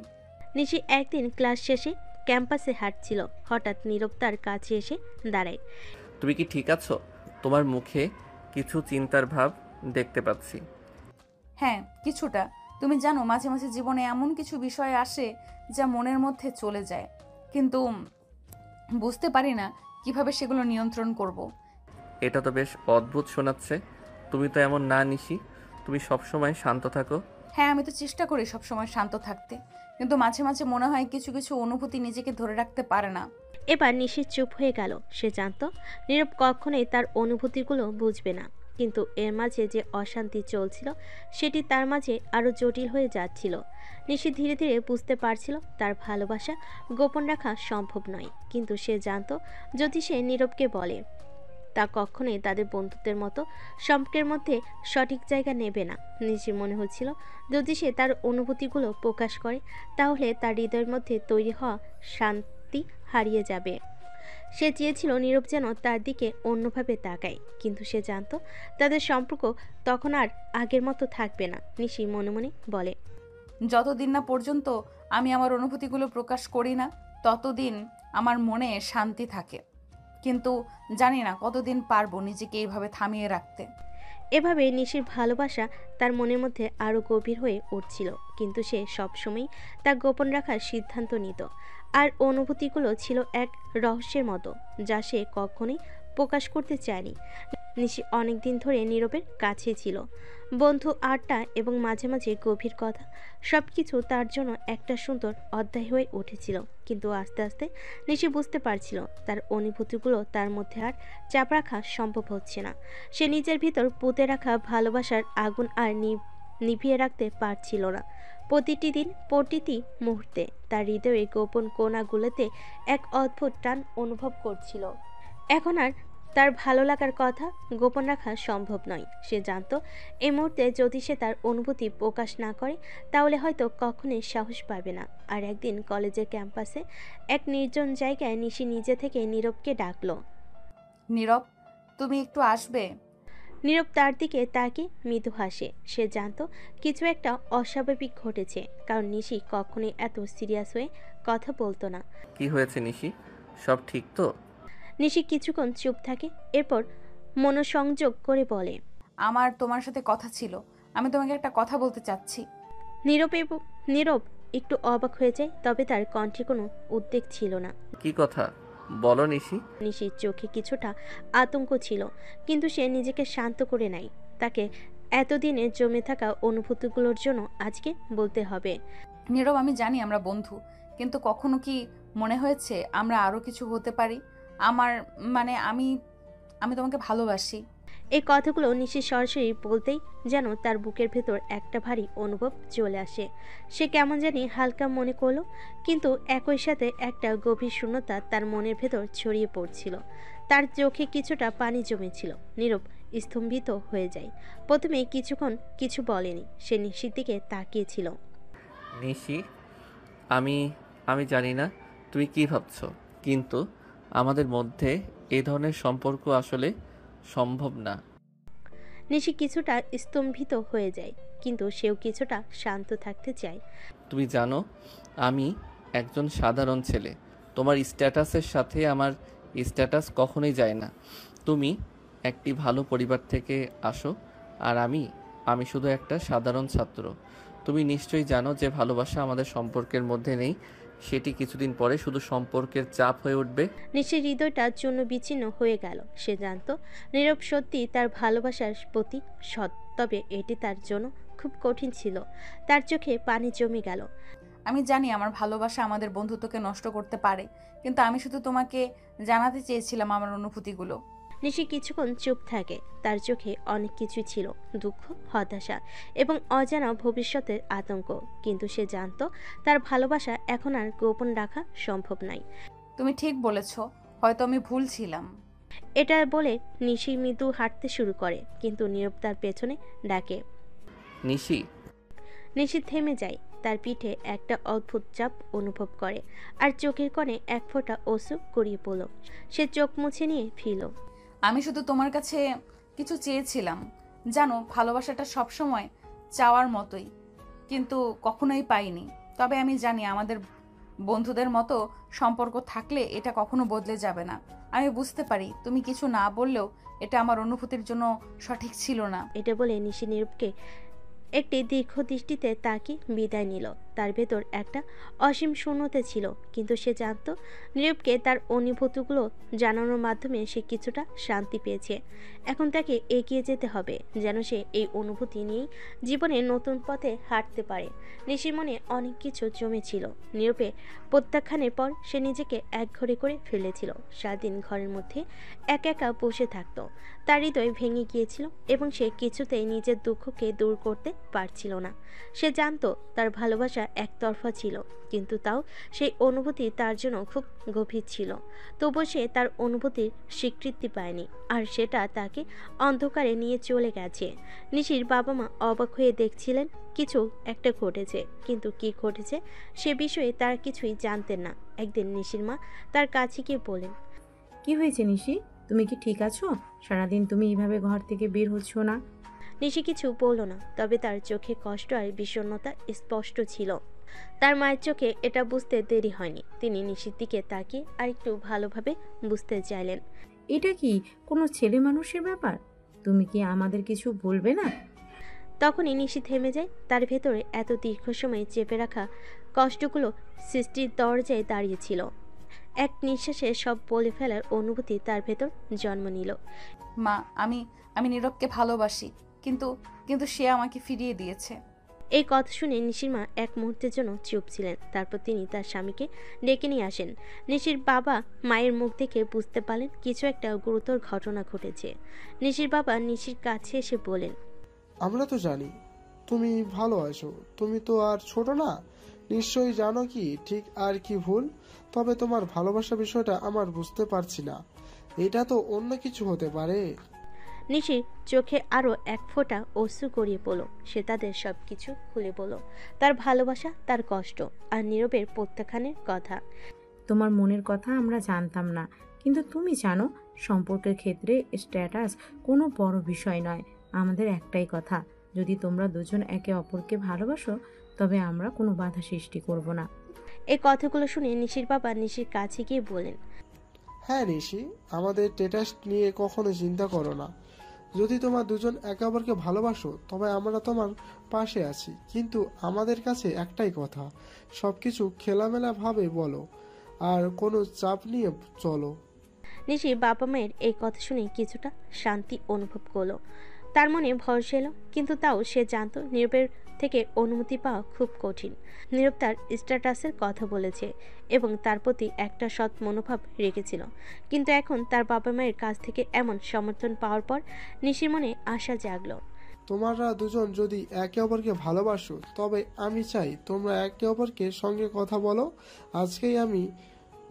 নিশি একদিন ক্লাস শেষে ক্যাম্পাসে হাঁটছিল। হঠাৎ নীরব তার কাছে এসে দাঁড়ায়। তুমি কি ঠিক আছো? তোমার মুখে কিছু চিন্তার ভাব দেখতে পাচ্ছি। হ্যাঁ, কিছুটা। তুমি জানো, মাঝে মাঝে জীবনে এমন কিছু বিষয় আসে যা মনের মধ্যে চলে যায়, কিন্তু বুঝতে পারি না কিভাবে সেগুলো নিয়ন্ত্রণ করব। এটা তো বেশ অদ্ভুত শোনাচ্ছে। তুমি তো এমন না নিশি, তুমি সবসময় শান্ত থাকো। হ্যাঁ, আমি তো চেষ্টা করি সবসময় শান্ত থাকতে, কিন্তু মাঝে মাঝে মনে হয় কিছু কিছু অনুভূতি নিজেকে ধরে রাখতে পারে না। এবার নিশি চুপ হয়ে গেল। সে জানতো নীরব কখনোই তার অনুভূতিগুলো বুঝবে না, কিন্তু এর মাঝে যে অশান্তি চলছিল সেটি তার মাঝে আরও জটিল হয়ে যাচ্ছিল। নিশি ধীরে ধীরে বুঝতে পারছিল তার ভালোবাসা গোপন রাখা সম্ভব নয়, কিন্তু সে জানতো যদি সে নীরবকে বলে তা কখনোই তাদের বন্ধুত্বের মতো সম্পর্কের মধ্যে সঠিক জায়গা নেবে না। নিশির মনে হচ্ছিল যদি সে তার অনুভূতিগুলো প্রকাশ করে তাহলে তার হৃদয়ের মধ্যে তৈরি হওয়া শান্তি হারিয়ে যাবে। সে চেয়েছিল নীরব যেন তার দিকে অন্যভাবে তাকায়, কিন্তু সে জানতো তাদের সম্পর্ক তখন আর আগের মতো থাকবে না। নিশি মনে মনে বলে, যতদিন না পর্যন্ত আমি আমার অনুভূতিগুলো প্রকাশ করি না, ততদিন আমার মনে শান্তি থাকে, কিন্তু জানি না কতদিন পারবো নিজেকে এইভাবে থামিয়ে রাখতে। এভাবে নিশির ভালোবাসা তার মনের মধ্যে আরও গভীর হয়ে উঠছিল, কিন্তু সে সবসময় তা গোপন রাখার সিদ্ধান্ত নিত। আর অনুভূতিগুলো ছিল এক রহস্যের মতো, যা সে কখনোই প্রকাশ করতে চায়নি। নিশি অনেকদিন ধরে নীরবের কাছে ছিল। বন্ধু আড্ডা এবং মাঝে মাঝে গভীর কথা, সব কিছু তার জন্য একটা সুন্দর অধ্যায় হয়ে উঠেছিল। কিন্তু আস্তে আস্তে নিশি বুঝতে পারছিল তার অনুভূতিগুলো তার মধ্যে আর চাপ রাখা সম্ভব হচ্ছে না। সে নিজের ভিতর পুঁতে রাখা ভালোবাসার আগুন আর নিভিয়ে রাখতে পারছিল না। প্রতিটি দিন, প্রতিটি মুহূর্তে তার হৃদয়ে গোপন কোণাগুলোতে এক অদ্ভুত টান অনুভব করছিল। এখন আর তার ভালো লাগার কথা গোপন রাখা সম্ভব নয়। সে জানত এই মুহূর্তে যদি সে তার অনুভূতি প্রকাশ না করে তাহলে হয়তো কখনোই সাহস পাবে না। আর একদিন কলেজের ক্যাম্পাসে এক নির্জন জায়গায় নিশি নিজে থেকে নীরবকে ডাকলো। নীরব, তুমি একটু আসবে? নীরব তার দিকে তাকে মৃদু হাসে। সে জানত কিছু একটা অস্বাভাবিক ঘটেছে, কারণ নিশি কখনোই এত সিরিয়াস হয়ে কথা বলতো না। কি হয়েছে নিশি, সব ঠিক তো? নিশি কিছুক্ষণ চুপ থাকে, এরপর মনোসংযোগ করে বলে, আমার তোমার সাথে কথা ছিল, আমি তোমাকে একটা কথা বলতে চাচ্ছি। নীরব একটু অবাক হয়ে যায়, তবে তার কণ্ঠে কোনো উদ্বেগ ছিল না। কি কথা বলো নিশি। নিশির চোখে কিছুটা আতঙ্ক ছিল, কিন্তু সে নিজেকে শান্ত করে নেয়। তাকে এতদিনে জমে থাকা অনুভূতিগুলোর জন্য আজকে বলতে হবে। নীরব, আমি জানি আমরা বন্ধু, কিন্তু কখনো কি মনে হয়েছে আমরা আরো কিছু হতে পারি? আমি তোমাকে ভালোবাসি। এই কথাগুলো নিশি সরাসরি বলতেই যেন তার বুকের ভেতর একটা ভারী অনুভব চলে আসে। সে কেমন জানি হালকা মনে করলো, কিন্তু একই সাথে একটা গভীর শূন্যতা তার মনের ভেতর ছড়িয়ে পড়ছিল। তার চোখে কিছুটা পানি জমেছিল। নীরব স্তম্ভিত হয়ে যায়। প্রথমে কিছুক্ষণ কিছু বলেনি, সে নিশির দিকে তাকিয়েছিল। নিশি, আমি জানি না তুমি কি ভাবছো, কিন্তু আমাদের মধ্যে এই ধরনের সম্পর্ক আসলে সম্ভব না। নিশি কিছুটা স্তম্ভিত হয়ে যায়, কিন্তু সেও কিছুটা শান্ত থাকতে চায়। তুমি জানো আমি একজন সাধারণ ছেলে, তোমার স্ট্যাটাসের সাথে আমার স্ট্যাটাস কখনোই যায় না। তুমি একটি ভালো পরিবার থেকে আসো, আর আমি শুধু একটা সাধারণ ছাত্র। তুমি নিশ্চয়ই জানো যে ভালোবাসা আমাদের সম্পর্কের মধ্যে নেই, সেটি কিছুদিন পরে শুধু সম্পর্কের চাপ হয়ে উঠবে। নিশির হৃদয়টা চূর্ণ বিচ্ছিন্ন হয়ে গেল। সে জানত নীরব সত্যি তার ভালোবাসার প্রতি সৎ, তবে এটি তার জন্য খুব কঠিন ছিল। তার চোখে পানি জমে গেল। আমি জানি আমার ভালোবাসা আমাদের বন্ধুত্বকে নষ্ট করতে পারে, কিন্তু আমি শুধু তোমাকে জানাতে চেয়েছিলাম আমার অনুভূতিগুলো। নিশি কিছুক্ষণ চুপ থাকে। তার চোখে অনেক কিছু ছিল, দুঃখ, হতাশা এবং অজানা ভবিষ্যতের আতঙ্ক। কিন্তু সে জানত তার ভালোবাসা এখন আর গোপন রাখা সম্ভব নয়। তুমি ঠিক বলেছ, হয়তো আমি ভুল ছিলাম। এটা বলে নিশি মৃদু হাঁটতে শুরু করে, কিন্তু নীরব তার পেছনে ডাকে, নিশি। নিশি থেমে যায়। তার পিঠে একটা অদ্ভুত চাপ অনুভব করে, আর চোখের কোণে এক ফোঁটা অশ্রু গড়িয়ে পড়ল। সে চোখ মুছে নিয়ে ফিরল। আমি শুধু তোমার কাছে কিছু চেয়েছিলাম। জানো, ভালোবাসাটা সবসময় চাওয়ার মতোই, কিন্তু কখনোই পাইনি। তবে আমি জানি আমাদের বন্ধুদের মতো সম্পর্ক থাকলে এটা কখনো বদলে যাবে না। আমি বুঝতে পারি তুমি কিছু না বললেও এটা আমার অনুভূতির জন্য সঠিক ছিল না। এটা বলে নিশি নীরবকে একটি দীর্ঘ দৃষ্টিতে তাকে বিদায় নিল। তার ভেতর একটা অসীম শূন্যতা ছিল, কিন্তু সে জানত নীরবকে তার অনুভূতিগুলো জানানোর মাধ্যমে সে কিছুটা শান্তি পেয়েছে। এখন তাকে এগিয়ে যেতে হবে, যেন সে এই অনুভূতি নিয়েই জীবনে নতুন পথে হাঁটতে পারে। নিশির মনে অনেক কিছু জমেছিল। নীরবে প্রত্যাখ্যানের পর সে নিজেকে একঘরে করে ফেলেছিল। সারাদিন ঘরের মধ্যে একা একা বসে থাকত। তার হৃদয় ভেঙে গিয়েছিল এবং সে কিছুতেই নিজের দুঃখকে দূর করতে পারছিল না। সে জানতো তার ভালোবাসা একতরফা ছিল, কিন্তু তাও সেই অনুভূতি তার জন্য খুব গভীর ছিল। তবু সে তার অনুভূতির স্বীকৃতি পায়নি, আর সেটা তাকে অন্ধকারে নিয়ে চলে গেছে। নিশির বাবা মা অবাক হয়ে দেখছিলেন কিছু একটা ঘটেছে, কিন্তু কি ঘটেছে সে বিষয়ে তারা কিছুই জানতেন না। একদিন নিশির মা তার কাছে গিয়ে বলেন, কি হয়েছে নিশি, তুমি কি ঠিক আছো? সারাদিন তুমি এইভাবে ঘর থেকে বের হচ্ছ না। নিশি কিছু বলল না, তবে তার চোখে কষ্ট আর বিষণ্ণতা স্পষ্ট ছিল। তার মায়ের চোখে এটা বুঝতে দেরি হয়নি। তিনি নিশির দিকে তাকিয়ে আর একটু ভালোভাবে বুঝতে চাইলেন। এটা কি কোনো ছেলে মানুষের ব্যাপার? তুমি কি আমাদের কিছু বলবে না? তখনই নিশি থেমে যায়। তার ভেতরে এত দীর্ঘ সময় চেপে রাখা কষ্টগুলো সৃষ্টির দরজায় দাঁড়িয়েছিল। এক নিঃশ্বাসে সব বলে ফেলার অনুভূতি তার ভেতর জন্ম নিল। মা, আমি আমি নীরবকে ভালোবাসি, কিন্তু কিন্তু সে আমাকে ফিরিয়ে দিয়েছে। এই কথা শুনে নিশির মা এক মুহূর্তের জন্য চুপ ছিলেন। তারপর তিনি তার স্বামীকে ডেকে নিয়ে আসেন। নিশির বাবা মায়ের মুখ দেখে বুঝতে পারলেন কিছু একটা গুরুতর ঘটনা ঘটেছে। নিশির বাবা নিশির কাছে এসে বলেন, আমরা তো জানি তুমি ভালো আছো, তুমি তো আর ছোট না, নিশ্চয়ই জানো কি ঠিক আর কি ভুল। তবে তোমার ভালোবাসা বিষয়টা আমার বুঝতে পারছি না, এটা তো অন্য কিছু হতে পারে। নিশির চোখে আরো এক ফোঁটা অশ্রু গড়িয়ে পড়ল। সে তাদের সবকিছু খুলে বলল, তার ভালোবাসা, তার কষ্ট আর নীরবের প্রত্যাখ্যানের কথা। তোমার মনের কথা আমরা জানতাম না, কিন্তু তুমি জানো সম্পর্কের ক্ষেত্রে স্ট্যাটাস কোনো বড় বিষয় নয়। আমাদের একটাই কথা, যদি তোমরা দুজন একে অপরকে ভালোবাসো তবে আমরা কোনো বাধা সৃষ্টি করব না। এই কথাগুলো শুনে নিশির বাবা নিশির কাছে গিয়ে বলেন, হ্যাঁ নিশি, আমাদের স্ট্যাটাস নিয়ে কখনো চিন্তা করো না। যদি তোমার দুজন একে অপরকে ভালোবাসো তবে আমরা তোমার পাশে আছি, কিন্তু আমাদের কাছে একটাই কথা, সবকিছু খোলামেলা ভাবে বলো আর কোনো চাপ নিয়ে চলো। নিশির বাবা মায়ের এই কথা শুনে কিছুটা শান্তি অনুভব করলো। তার মনে ভরসা এলো, কিন্তু তাও সে জানতো নীরবের থেকে অনুমতি পাওয়া খুব কঠিন। নীরব তার স্ট্যাটাসের কথা বলেছে এবং তার প্রতি একটা সৎ মনোভাব রেখেছিল, কিন্তু এখন তার বাবা মায়ের কাছ থেকে এমন সমর্থন পাওয়ার পর নিশির মনে আশা জাগলো। তোমরা দুজন যদি একে অপরকে ভালোবাসো তবে আমি চাই তোমরা একে অপরকে সঙ্গে কথা বলো। আজকেই আমি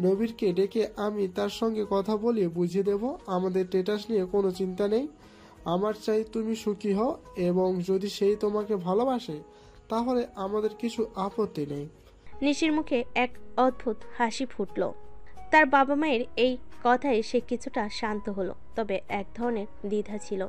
নবীরকে ডেকে আমি তার সঙ্গে কথা বলিয়ে বুঝিয়ে দেব আমাদের স্ট্যাটাস নিয়ে কোনো চিন্তা নেই। আমার চাই তুমি সুখী হও, এবং যদি সেই তোমাকে ভালোবাসে তাহলে আমাদের কিছু আপত্তি নেই। নিশির মুখে এক অদ্ভুত হাসি ফুটল। তার বাবা মায়ের এই কথায় সে কিছুটা শান্ত হলো, তবে এক ধরনের দ্বিধা ছিল।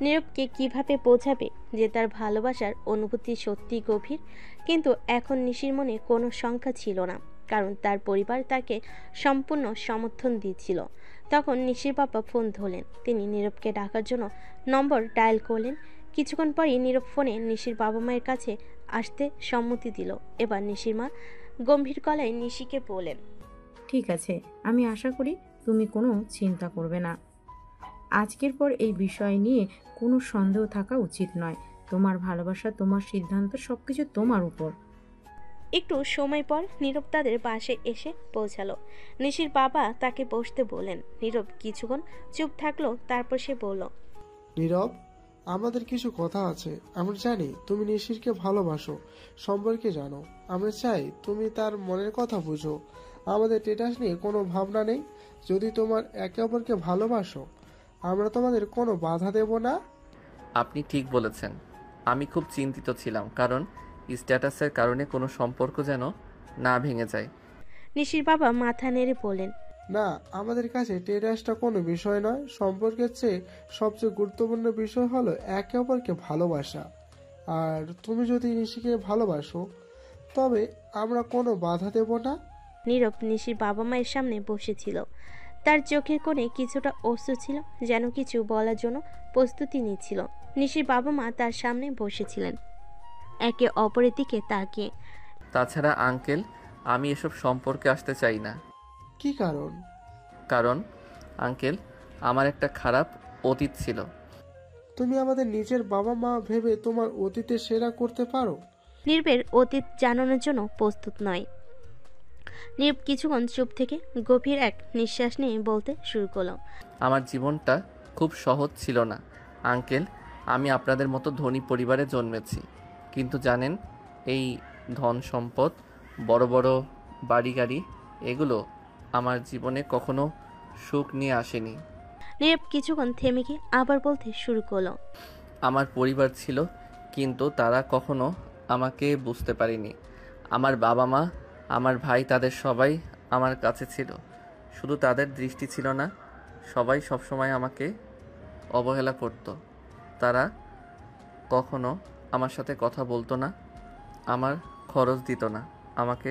নীরবকে কিভাবে বোঝাবে যে তার ভালোবাসার অনুভূতি সত্যি গভীর, কিন্তু এখন নিশির মনে কোনো শঙ্কা ছিল না, কারণ তার পরিবার তাকে সম্পূর্ণ সমর্থন দিচ্ছিল। তখন নিশির বাবা ফোন ধরলেন। তিনি নীরবকে ডাকার জন্য নম্বর ডায়াল করলেন। কিছুক্ষণ পরই নীরব ফোনে নিশির বাবা মায়ের কাছে আসতে সম্মতি দিল। এবার নিশির মা গম্ভীর গলায় নিশিকে বলেন, ঠিক আছে, আমি আশা করি তুমি কোনো চিন্তা করবে না। আজকের পর এই বিষয় নিয়ে কোনো সন্দেহ থাকা উচিত নয়। তোমার ভালোবাসা, তোমার সিদ্ধান্ত, সবকিছু তোমার উপর। একটু সময় পর নীরব তাদের বাসায় এসে পৌঁছালো। নিশির বাবা তাকে বসতে বললেন। নীরব কিছুক্ষণ চুপ থাকলো, তারপর সে বলল, নীরব, আমাদের কিছু কথা আছে। আমরা জানি তুমি নিশিরকে ভালোবাসো, সম্পর্কে জানো। আমরা চাই তুমি তার মনের কথা বুঝো। আমাদের স্ট্যাটাস নিয়ে কোনো ভাবনা নেই। যদি তোমার একে অপরকে ভালোবাসো আমরা তোমাদের কোনো বাধা দেব না। আপনি ঠিক বলেছেন। আমি খুব চিন্তিত ছিলাম, কারণ স্ট্যাটাসের কারণে কোনো সম্পর্ক যেন না ভেঙে যায়। নিশির বাবা মাথা নেড়ে বললেন, না, আমাদের কাছে স্ট্যাটাসটা কোনো বিষয় নয়। সম্পর্কের চেয়ে সবচেয়ে গুরুত্বপূর্ণ বিষয় হলো একে অপরকে ভালোবাসা। আর তুমি যদি নিশিকে ভালোবাসো তবে আমরা কোনো বাধা দেব না। নীরব নিশির বাবা মায়ের সামনে বসেছিল। তার চোখের কোণে কিছুটা অশ্রু ছিল, যেন কিছু বলার জন্য প্রস্তুতি নিচ্ছিল। নিশির বাবা মা তার সামনে বসেছিলেন, একে অপরের দিকে তাকিয়ে। তাছাড়া আঙ্কেল, আমি এসব সম্পর্কে আসতে চাই না। কি কারণ? কারণ আঙ্কেল, আমার একটা খারাপ অতীত ছিল। তুমি আমাদের নিজের বাবা মা ভেবে তোমার অতীতে সেরা করতে পারো? নীরবের অতীত জানানোর জন্য প্রস্তুত নয়। নীরব কিছুক্ষণ চুপ থেকে গভীর এক নিঃশ্বাস নিয়ে বলতে শুরু করলো, আমার জীবনটা খুব সহজ ছিল না আঙ্কেল। আমি আপনাদের মতো ধনী পরিবারে জন্মেছি, কিন্তু জানেন, এই ধন সম্পদ, বড় বড় বাড়ি গাড়ি, এগুলো আমার জীবনে কখনো সুখ নিয়ে আসেনি। নীরব কিছুক্ষণ থেমে গিয়ে আবার বলতে শুরু করলো, আমার পরিবার ছিল, কিন্তু তারা কখনো আমাকে বুঝতে পারেনি। আমার বাবা মা, আমার ভাই, তাদের সবাই আমার কাছে ছিল, শুধু তাদের দৃষ্টি ছিল না। সবাই সবসময় আমাকে অবহেলা করত। তারা কখনো আমার সাথে কথা বলতো না, আমার খরচ দিত না, আমাকে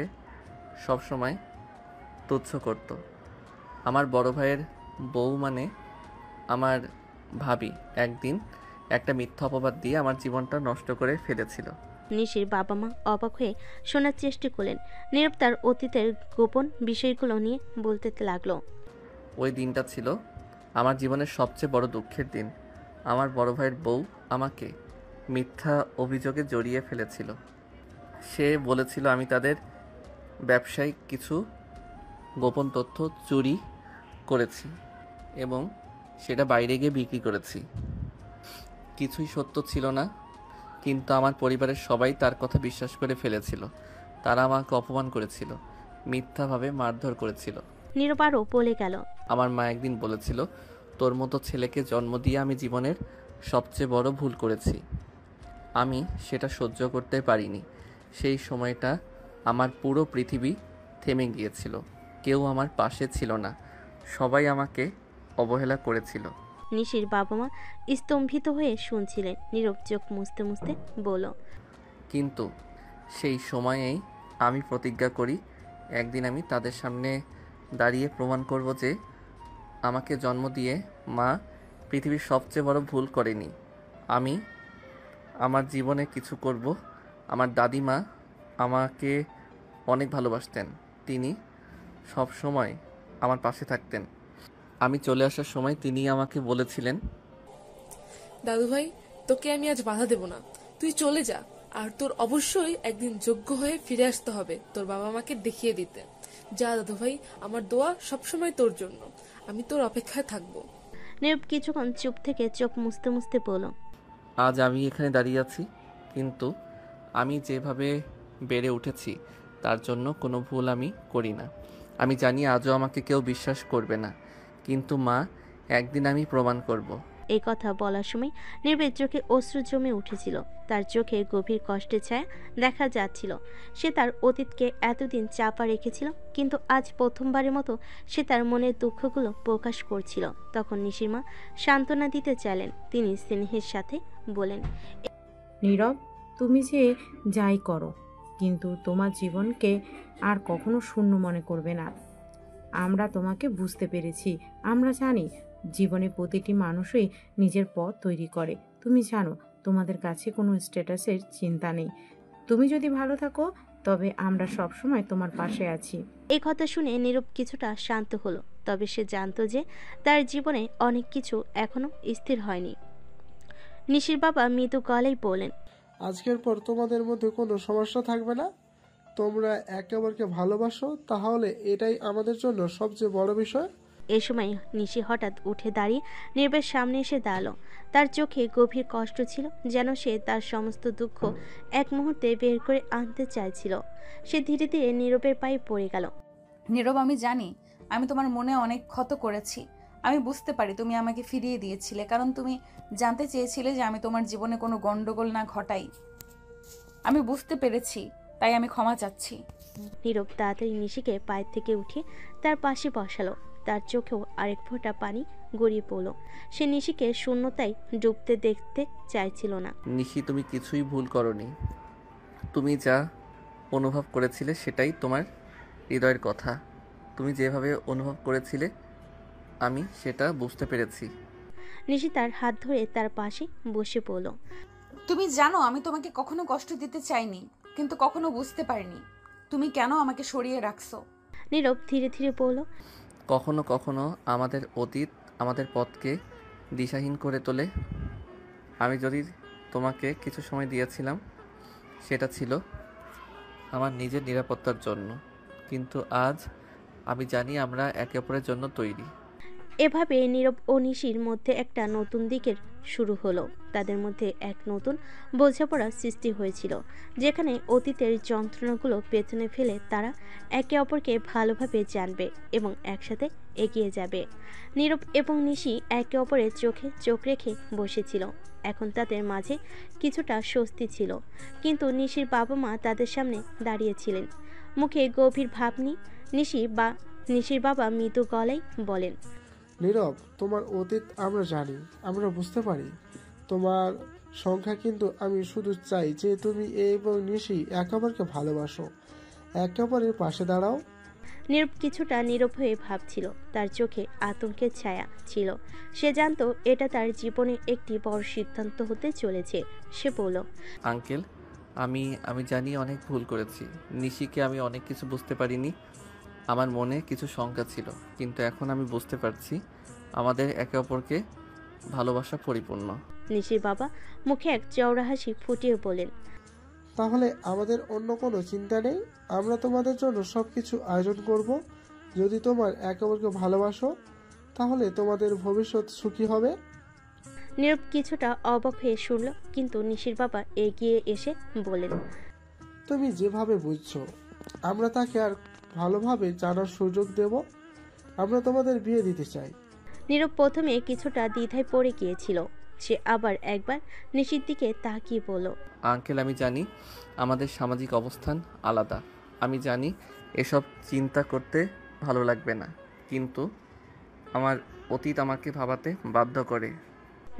সবসময় তুচ্ছ করত। আমার বড় ভাইয়ের বউ, মানে আমার ভাবি, একদিন একটা মিথ্যা অপবাদ দিয়ে আমার জীবনটা নষ্ট করে ফেলেছিল। নিশির বাবা মা অবাক হয়ে শোনার চেষ্টা করলেন। নীরব তার অতীতের গোপন বিষয়গুলো নিয়ে বলতে লাগলো। ওই দিনটা ছিল আমার জীবনের সবচেয়ে বড় দুঃখের দিন। আমার বড় ভাইয়ের বউ আমাকে মিথ্যা অভিযোগে জড়িয়ে ফেলেছিল। সে বলেছিল আমি তাদের ব্যবসায়িক কিছু গোপন তথ্য চুরি করেছি এবং সেটা বাইরে গিয়ে বিক্রি করেছি। কিছুই সত্য ছিল না, কিন্তু আমার পরিবারের সবাই তার কথা বিশ্বাস করে ফেলেছিল। তারা আমাকে অপমান করেছিল, মিথ্যাভাবে মারধর করেছিল। নীরব আরও বলে গেল। আমার মা একদিন বলেছিল, তোর মতো ছেলেকে জন্ম দিয়ে আমি জীবনের সবচেয়ে বড় ভুল করেছি। আমি সেটা সহ্য করতে পারিনি। সেই সময়টা আমার পুরো পৃথিবী থেমে গিয়েছিল। কেউ আমার পাশে ছিল না, সবাই আমাকে অবহেলা করেছিল। নিশির বাবা মা স্তম্ভিত হয়ে শুনছিলেন। নীরব চোখ মুছতে মুছতে বলল, কিন্তু সেই সময়েই আমি প্রতিজ্ঞা করি, একদিন আমি তাদের সামনে দাঁড়িয়ে প্রমাণ করব যে আমাকে জন্ম দিয়ে মা পৃথিবীর সবচেয়ে বড় ভুল করেনি। আমি আমার জীবনে কিছু করব। আমার দাদিমা আমাকে অনেক ভালোবাসতেন, তিনি সব সময় আমার পাশে থাকতেন। আমি চলে আসার সময় তিনি আমাকে বলেছিলেন, দাদু ভাই, তোকে আমি আজ বাধা দেব না, তুই চলে যা। আর তোর অবশ্যই একদিন যোগ্য হয়ে ফিরে আসতে হবে তোর বাবা মাকে দেখিয়ে দিতে। যা দাদু ভাই, আমার দোয়া সবসময় তোর জন্য, আমি তোর অপেক্ষায় থাকবো। নীরব কিছুক্ষণ চুপ থেকে চোখ মুছতে মুছতে বলল, আজ আমি এখানে দাঁড়িয়ে আছি, কিন্তু আমি যেভাবে বেড়ে উঠেছি তার জন্য কোনো ভুল আমি করি না। আমি জানি আজও আমাকে কেউ বিশ্বাস করবে না, কিন্তু মা, একদিন আমি প্রমাণ করব। এই কথা বলার সময় নীরবের চোখে অশ্রু জমে উঠেছিল। তার চোখে গভীর কষ্টের ছায়া দেখা যাচ্ছিল। সে তার অতীতকে এতদিন চাপা রেখেছিল, কিন্তু আজ প্রথমবারের মতো সে তার মনের দুঃখগুলো প্রকাশ করছিল। তখন নিশির মা সান্ত্বনা দিতে চাইলেন। তিনি স্নেহের সাথে বলেন, নীরব, তুমি যে যাই করো, কিন্তু তোমার জীবনকে আর কখনো শূন্য মনে করবে না। আমরা তোমাকে বুঝতে পেরেছি। আমরা জানি জীবনে প্রতিটি মানুষই নিজের পথ তৈরি করে। তুমি জানো তোমাদের কাছে কোনো স্ট্যাটাসের চিন্তা নেই। তুমি যদি ভালো থাকো তবে আমরা সবসময় তোমার পাশে আছি। এই কথা শুনে নীরব কিছুটা শান্ত হলো। তবে সে জানতো যে তার জীবনে অনেক কিছু এখনো স্থির হয়নি। নিশির বাবা মৃদু গলায় বলেন, আজকের পর তোমাদের মধ্যে কোনো সমস্যা থাকবে না। তোমরা একে অপরকে ভালোবাসো, তাহলে এটাই আমাদের জন্য সবচেয়ে বড় বিষয়। এ সময় নিশি হঠাৎ উঠে দাঁড়িয়ে নীরবের সামনে এসে দাঁড়ালো। তার চোখে গভীর কষ্ট ছিল, যেন সে তার সমস্ত দুঃখ এক মুহূর্তে বের করে আনতে চাইছিল। সে ধীরে ধীরে নীরবের পায়ে পড়ে গেল। নীরব, আমি জানি আমি তোমার মনে অনেক ক্ষত করেছি। আমি বুঝতে পারি তুমি আমাকে ফিরিয়ে দিয়েছিলে, কারণ তুমি জানতে চেয়েছিলে যে আমি তোমার জীবনে কোনো গন্ডগোল না ঘটাই। আমি বুঝতে পেরেছি, তাই আমি ক্ষমা চাচ্ছি। নীরব তাড়াতাড়ি নিশিকে পায়ের থেকে উঠিয়ে তার পাশে বসালো। তার চোখেও আরেক ফোঁটা পানি গড়িয়ে পড়ল। সে নিশিকে শূন্যতায় ডুবতে দেখতে চাইছিল না। নিশি, তুমি কিছুই ভুল করনি। তুমি যা অনুভব করেছিলে সেটাই তোমার হৃদয়ের কথা। তুমি যেভাবে অনুভব করেছিলে আমি সেটা বুঝতে পেরেছি। নিশি তার হাত ধরে তার পাশে বসে পড়ল। তুমি জানো আমি তোমাকে কখনো কষ্ট দিতে চাইনি, কিন্তু কখনো বুঝতে পারিনি তুমি কেন আমাকে সরিয়ে রাখছো। নীরব ধীরে ধীরে বলল, কখনো কখনো আমাদের অতীত আমাদের পথকে দিশাহীন করে তোলে। আমি যদি তোমাকে কিছু সময় দিয়েছিলাম সেটা ছিল আমার নিজের নিরাপত্তার জন্য, কিন্তু আজ আমি জানি আমরা একে অপরের জন্য তৈরি। এভাবে নীরব ও নিশির মধ্যে একটা নতুন দিকের শুরু হলো। তাদের মধ্যে এক নতুন বোঝাপড়ার সৃষ্টি হয়েছিল, যেখানে অতীতের যন্ত্রণাগুলো পেছনে ফেলে তারা একে অপরকে ভালোভাবে জানবে এবং একসাথে এগিয়ে যাবে। নীরব এবং নিশি একে অপরের চোখে চোখ রেখে বসেছিল। এখন তাদের মাঝে কিছুটা স্বস্তি ছিল, কিন্তু নিশির বাবা মা তাদের সামনে দাঁড়িয়েছিলেন, মুখে গভীর ভাব নিয়ে। নিশির বাবা মৃদু গলায় বলেন, নীরব, তোমার অতীত আমরা জানি, আমরা বুঝতে পারি তোমার সংখ্যা, কিন্তু আমি শুধু চাই যে তুমি এবং নিশি একে অপরকে ভালোবাসো, একে অপরের পাশে দাঁড়াও। নীরব কিছুটা নীরব হয়ে ভাবছিল, তার চোখে আতঙ্কের ছায়া ছিল। সে জানতো এটা তার জীবনের একটি বড় সিদ্ধান্ত হতে চলেছে। সে বলল, আঙ্কেল, আমি জানি অনেক ভুল করেছি। নিশিকে আমি অনেক কিছু বুঝতে পারিনি। আমার মনে কিছু শঙ্কা ছিল, কিন্তু এখন আমি বুঝতে পারছি আমাদের একে অপরকে ভালোবাসা পরিপূর্ণ। নিশির বাবা মুখে এক চওড়া হাসি ফুটিয়ে বলেন, তাহলে আমাদের অন্য কোনো চিন্তা নেই। আমরা তোমাদের জন্য সবকিছু আয়োজন করব। যদি তোমার একে অপরকে ভালোবাসো তাহলে তোমাদের ভবিষ্যৎ সুখী হবে। নীরব কিছুটা অবাক হয়ে শুনল, কিন্তু নিশির বাবা এগিয়ে এসে বলেন, তুমি যেভাবে বুঝছো আমরা তাকে আর ভালোভাবে জানার সুযোগ দেব। আমরা তোমাদের বিয়ে দিতে চাই। নীরব প্রথমে কিছুটা দ্বিধায় পড়ে গিয়েছিল। সে আবার একবার নিশির দিকে তাকিয়ে বলল, আঙ্কেল, আমি জানি আমাদের সামাজিক অবস্থান আলাদা। আমি জানি এসব চিন্তা করতে ভালো লাগবে না, কিন্তু আমার অতীত আমাকে ভাবাতে বাধ্য করে।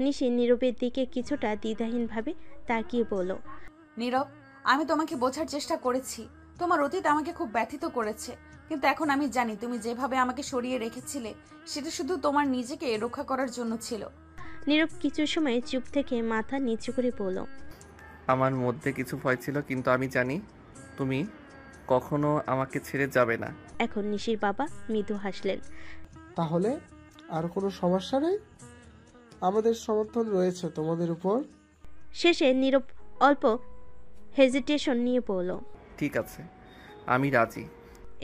নিশি নীরবের দিকে কিছুটা দ্বিধাহীনভাবে তাকিয়ে বলল, নীরব, আমি তোমাকে বোঝার চেষ্টা করেছি। তোমার অতীত আমাকে খুব ব্যথিত করেছে, কিন্তু এখন আমি জানি তুমি যেভাবে আমাকে সরিয়ে রেখেছিলে সেটা শুধু তোমার নিজেকে রক্ষা করার জন্য ছিল। নীরব কিছু সময় চুপ থেকে মাথা নিচু করে বলল, আমার মধ্যে কিছু ভয় ছিল, কিন্তু আমি জানি তুমি কখনো আমাকে ছেড়ে যাবে না। এখন নিশির বাবা মৃদু হাসলেন। তাহলে আর কোনো সমস্যা নেই, আমাদের সমর্থন রয়েছে তোমাদের উপর। শেষে নীরব অল্প হেজিটেশন নিয়ে বলল, ঠিক আছে, আমি রাজি।